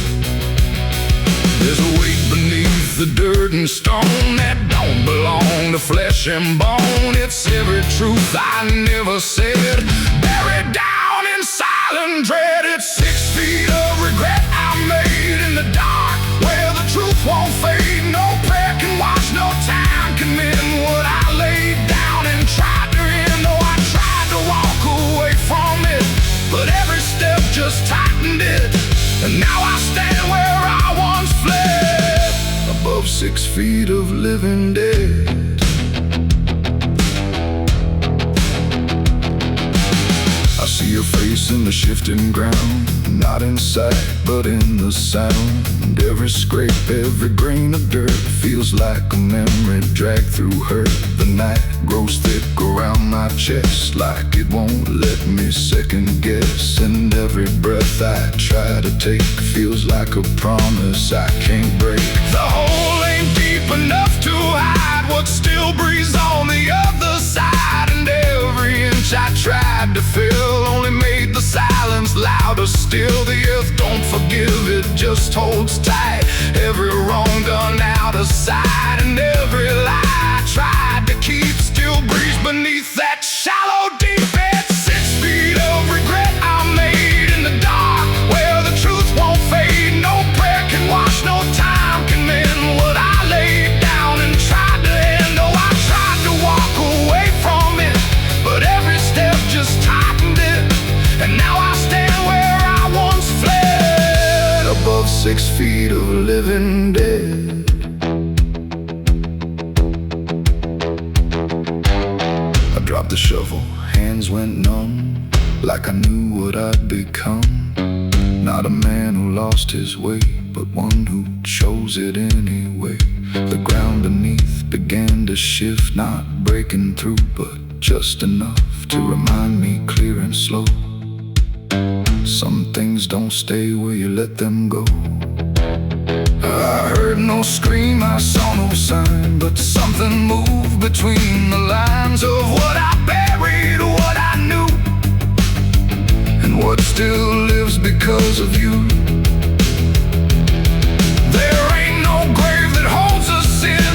[SPEAKER 1] There's a weight beneath the written stone that don't belong to flesh and bone. It's every truth I never said, buried down in silent dread. It's 6 feet of regret I made in the dark, where the truth won't fade. No prayer can wash, no time can mend what I laid down and tried to end. Though I tried to walk away from it, but every step just tightened it. And now I stand where I once fled, above 6 feet of living dead. I see your face in the shifting ground, not in sight, but in the sound. Every scrape, every grain of dirt feels like a memory dragged through hurt. The night grows thick around my chest, like it won't let me second guess. And every breath I try to take feels like a promise I can't break. The hole ain't deep enough to hide what still breathes on the other side. And every inch I tried to fill only made the silence louder still. The earth don't forgive, it just holds tight. Every wrong done out of sight, and every lie I tried to keep still breathes beneath that shallow deep bed. 6 feet of regret I made in the dark, where the truth won't fade. No prayer can wash, no time can mend what I laid down and tried to end. Oh, I tried to walk away from it, but every step just tightened it. And now I stand where I once fled, above 6 feet of living dead. I dropped the shovel, hands went numb, like I knew what I'd become. Not a man who lost his way, but one who chose it anyway. The ground beneath began to shift, not breaking through, but just enough to remind me clear and slow. Some things don't stay where you let them go. I heard no scream, I saw no sign, but something moved between the lines of what I buried, what I knew, and what still lives because of you. There ain't no grave that holds us in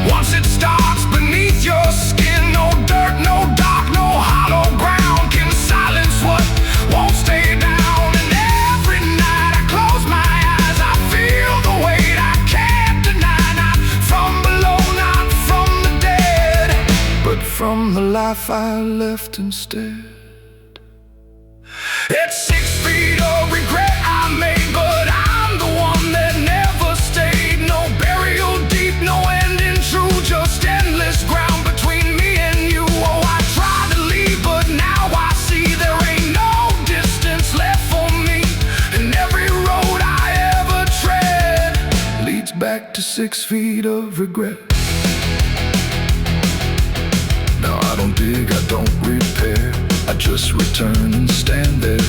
[SPEAKER 1] once it starts beneath your skin. No dirt, no dark, no hollow ground can silence what won't stay down. And every night I close my eyes, I feel the weight I can't deny. Not from below, not from the dead, but from the life I left instead. It's 6 feet of regret I made, but I'm the one that never stayed. No burial deep, no ending true, just endless ground between me and you. Oh, I tried to leave, but now I see there ain't no distance left for me. And every road I ever tread leads back to 6 feet of regret. Now I don't dig, I don't repair, I just return and stand there,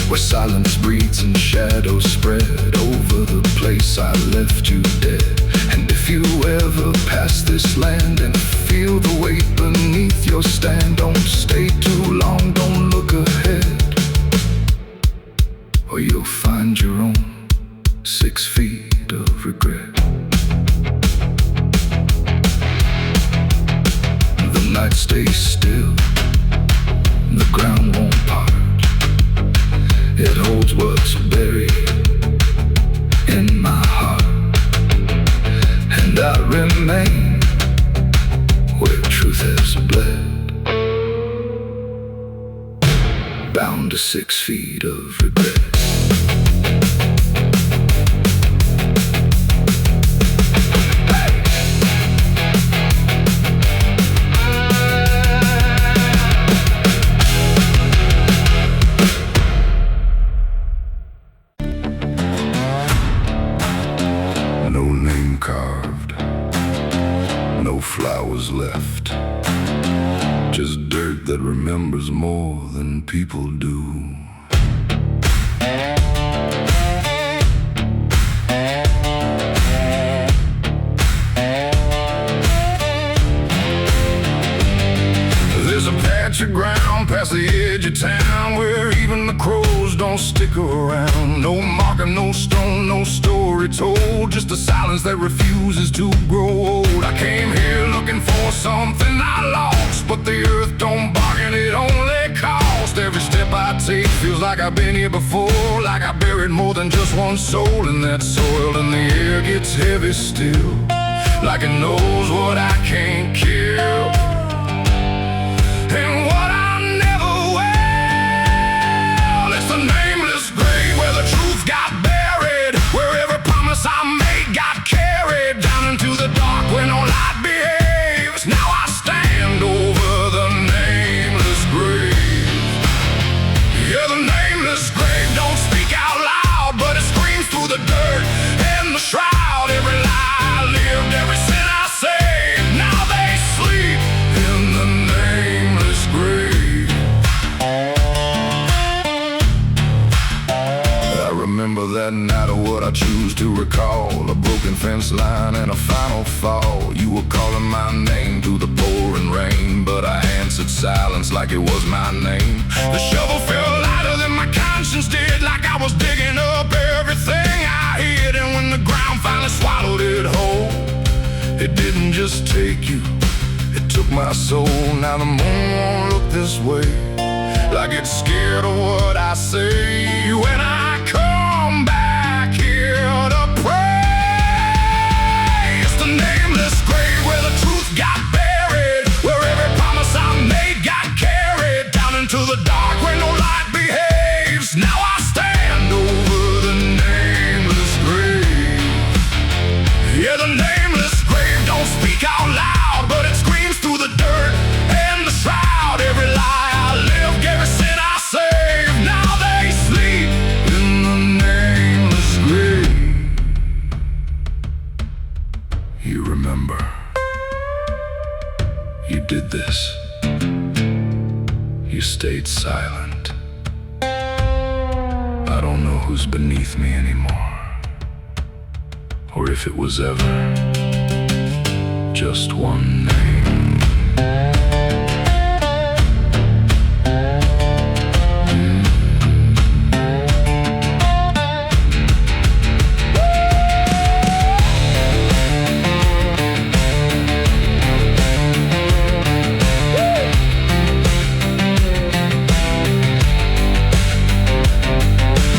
[SPEAKER 1] where silence breathes and shadows spread over the place I left you dead. And if you ever pass this land and feel the weight beneath your stand, don't stay too long, don't look ahead, or you'll find your own 6 feet of regret. The night stays still, the ground won't part. It holds what's buried in my heart, and I remain where truth has bled, bound to 6 feet of regret. No name carved, no flowers left, just dirt that remembers more than people do. There's a patch of ground past the edge of town where even the crows don't stick stick around. No marker, no stone, no story told, just a silence that refuses to grow old. I came here looking for something I lost, but the earth don't bargain, it only cost. Every step I take feels like I've been here before, like I buried more than just one soul in that soil. And the air gets heavy still, like it knows what I can't kill, and what I never will. It's a nameless grave where the truth got buried, where every promise I made got carried down into the dark where no light behaves. Now I stand over the nameless grave. Yeah, the nameless grave don't speak out loud, but it screams through the dirt and the shroud. Every lie I lived, every sin I saved, now they sleep in the nameless grave. I remember that night of what I choose to recall, a broken fence line and a final fall. You were calling my name through the pouring rain, but I answered silence like it was my name. The shovel felt lighter than my conscience did, like I was digging up everything I hid. And when the ground finally swallowed it whole, it didn't just take you, it took my soul. Now the moon won't look this way, like it's scared of what I say. When I come back here to pray, it's the nameless grave where the truth got buried, where every promise I made got carried down into the dark where no light behaves. Now I stand over the nameless grave. Yeah, the nameless grave don't speak out loud, but it screams through the dirt and the shroud. Every lie I lived, every sin I saved, now they sleep in the nameless grave. You remember, you did this. You stayed silent. I don't know who's beneath me anymore, or if it was ever just one name.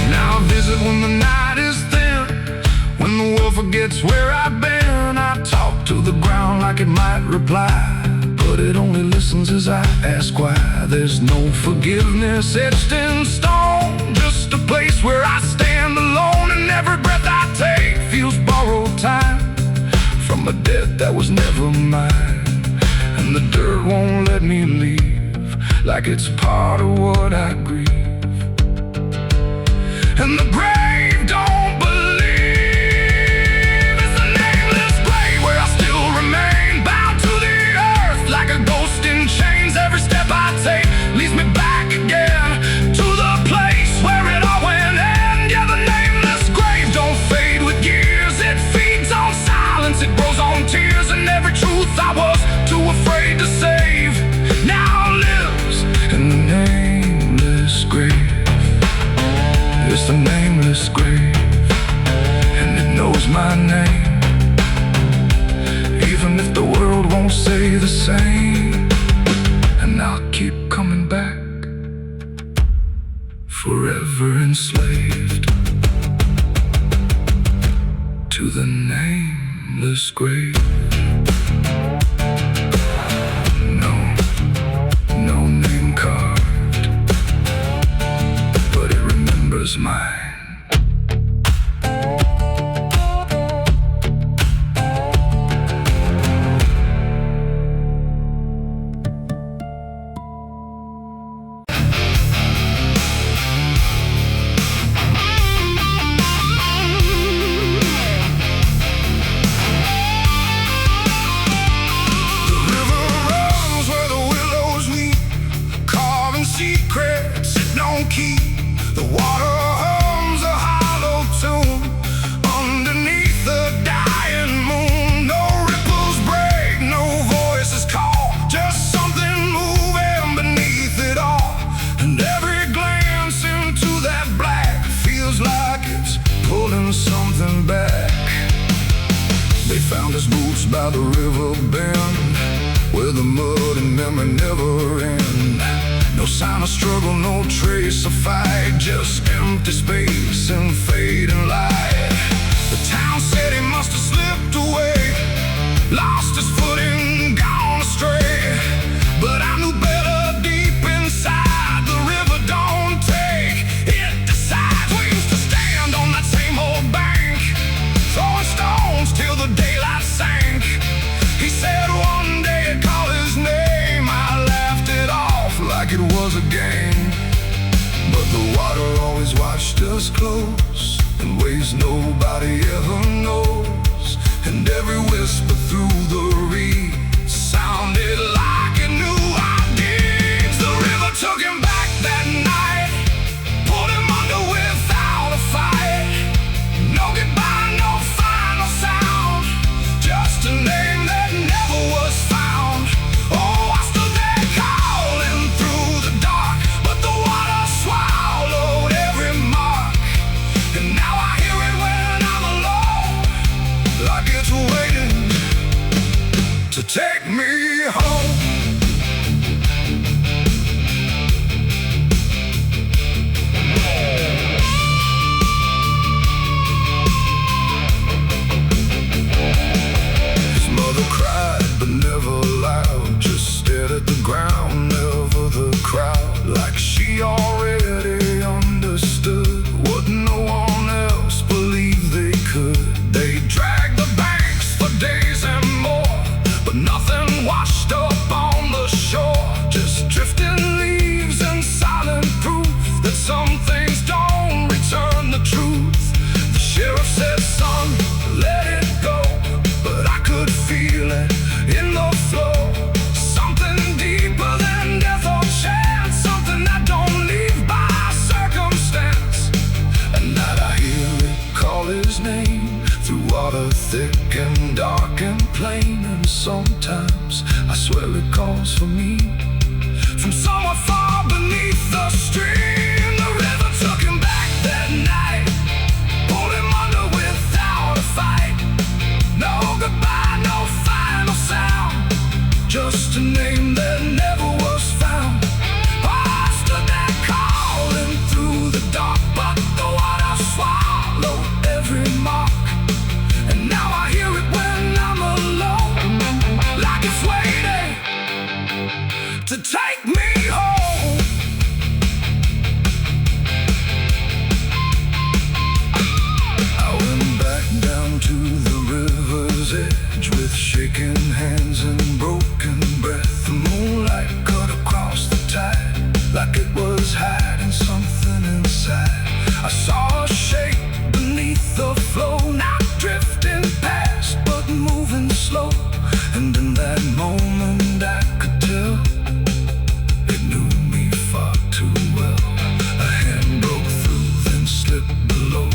[SPEAKER 1] Now I visit when the night is thin, when the world forgets where I've been. I talk to the ground like it might reply, but it only listens as I ask why. There's no forgiveness etched in stone, just a place where I stand alone, and every breath I take feels borrowed time from a debt that was never mine. And the dirt won't let me leave, like it's part of what I grieve. And the grave don't believe. It's the nameless grave where I still remain, bound to the earth like a ghost in chains. Every step I take leads me back again to the place where it all went end. Yeah, the nameless grave don't fade with years, it feeds on silence, it grows on tears. And every truth I was too afraid to save now lives in the nameless grave. It's the nameless grave, and it knows my name, even if the world won't say the same. And I'll keep coming back, forever enslaved to the nameless grave. No name carved, but it remembers mine. Secrets it don't keep. The water something back. They found his boots by the river bend, where the mud and memory never end. No sign of struggle, no trace of fight, just empty space and fading light. The town said he must have slipped away, lost his footing, gone astray. But I knew better deep inside, the river don't take, it decides. We used to stand on that same old bank, throwing stones till the daylight sank. He said one day he'd call his name. I laughed it off like it was a game. But the water always watched us close, in ways nobody ever knows. And every whisper through the reeds sounded like it knew our deeds. The river took him back that night, pulled him under without a fight. No goodbye, no final sound, just a name that never was found. Oh, I stood there calling through the dark, but the water swallowed every mark. And now I hear it when I'm alone, like it's waiting to take me home. His mother cried, but never loud, just stared at the ground, never the crowd. Like she already understood what no one else believed they could. They dragged the banks for days and more, but nothing washed up on the shore. Just drifting leaves and silent proof that some things don't return the truth. The sheriff said, son, let it go, but I could feel it in the flow. Something deeper than death or chance, something that don't leave by circumstance. And that I hear it call his name through water thick and dark and plain. And sometimes I swear it calls for me from somewhere far beneath the stream. The river took him back that night, pulled him under without a fight. No goodbye, no final sound, just a name that never was found. I stood there calling through the dark, but the water swallowed every mark. And now I hear it when I'm alone, like it's waiting to take me home. I went back down to the river's edge with shaking hands and broken breath. The moonlight cut across the tide like it was hiding something inside. I saw a shape beneath the flow, not drifting past but moving slow. And in that moment I could tell it knew me far too well. A hand broke through, then slipped below,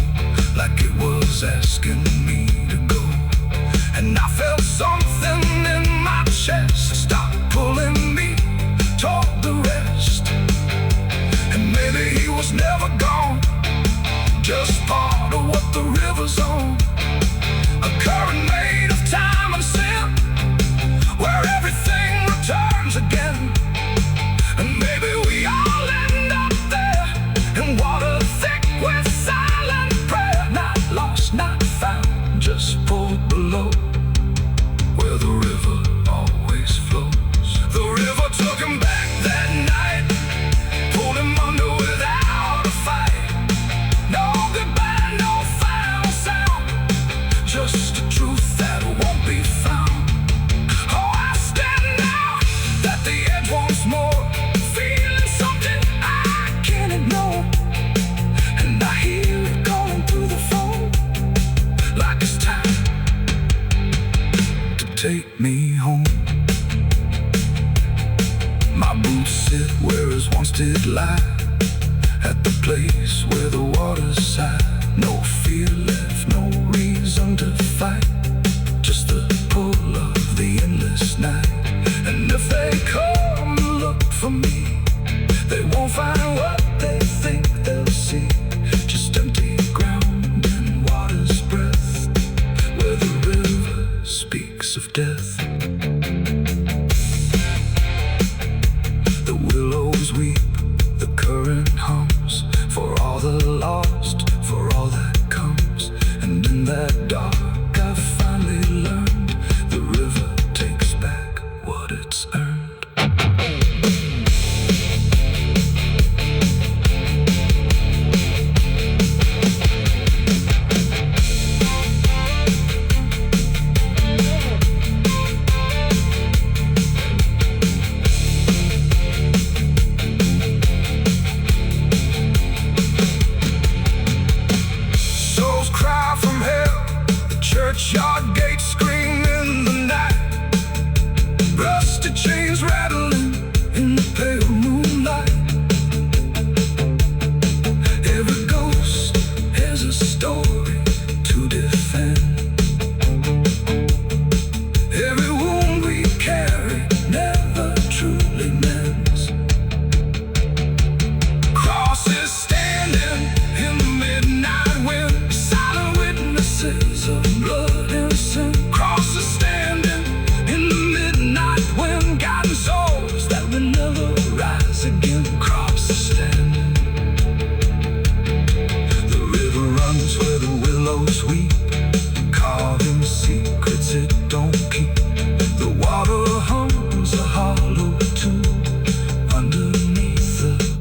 [SPEAKER 1] like it was asking me to go. And I felt something in my chest stop pulling me toward the rest. And maybe he was never gone, just part of what the river's on. A current made of time and sin, where everything returns again. And maybe we all end up there, in water thick with silent prayer. Not lost, not found, just pulled below, where the river always flows. The river took him back that night, pulled him under without a fight. No goodbye, no final sound, just a truth that won't be found. Oh, I stand out at the edge once more, feeling something I can't ignore. And I hear it calling through the phone, like it's time to take me home. My boots sit where his once did lie, at the place where the water's sigh. No fear left, no reason to fight, just the pull of the endless night. And if they come and look for me, they won't find what they think they'll see, just empty ground and water churchyard gates scream in the night, rusted chains rattling in the pale moonlight. Every ghost has a story to defend. Every wound we carry never truly mends. Crosses standing in the midnight wind, silent witnesses of blood and sin. Crosses standing in the midnight wind, guiding souls that will never rise again. Crosses standing. The river runs where the willows weep,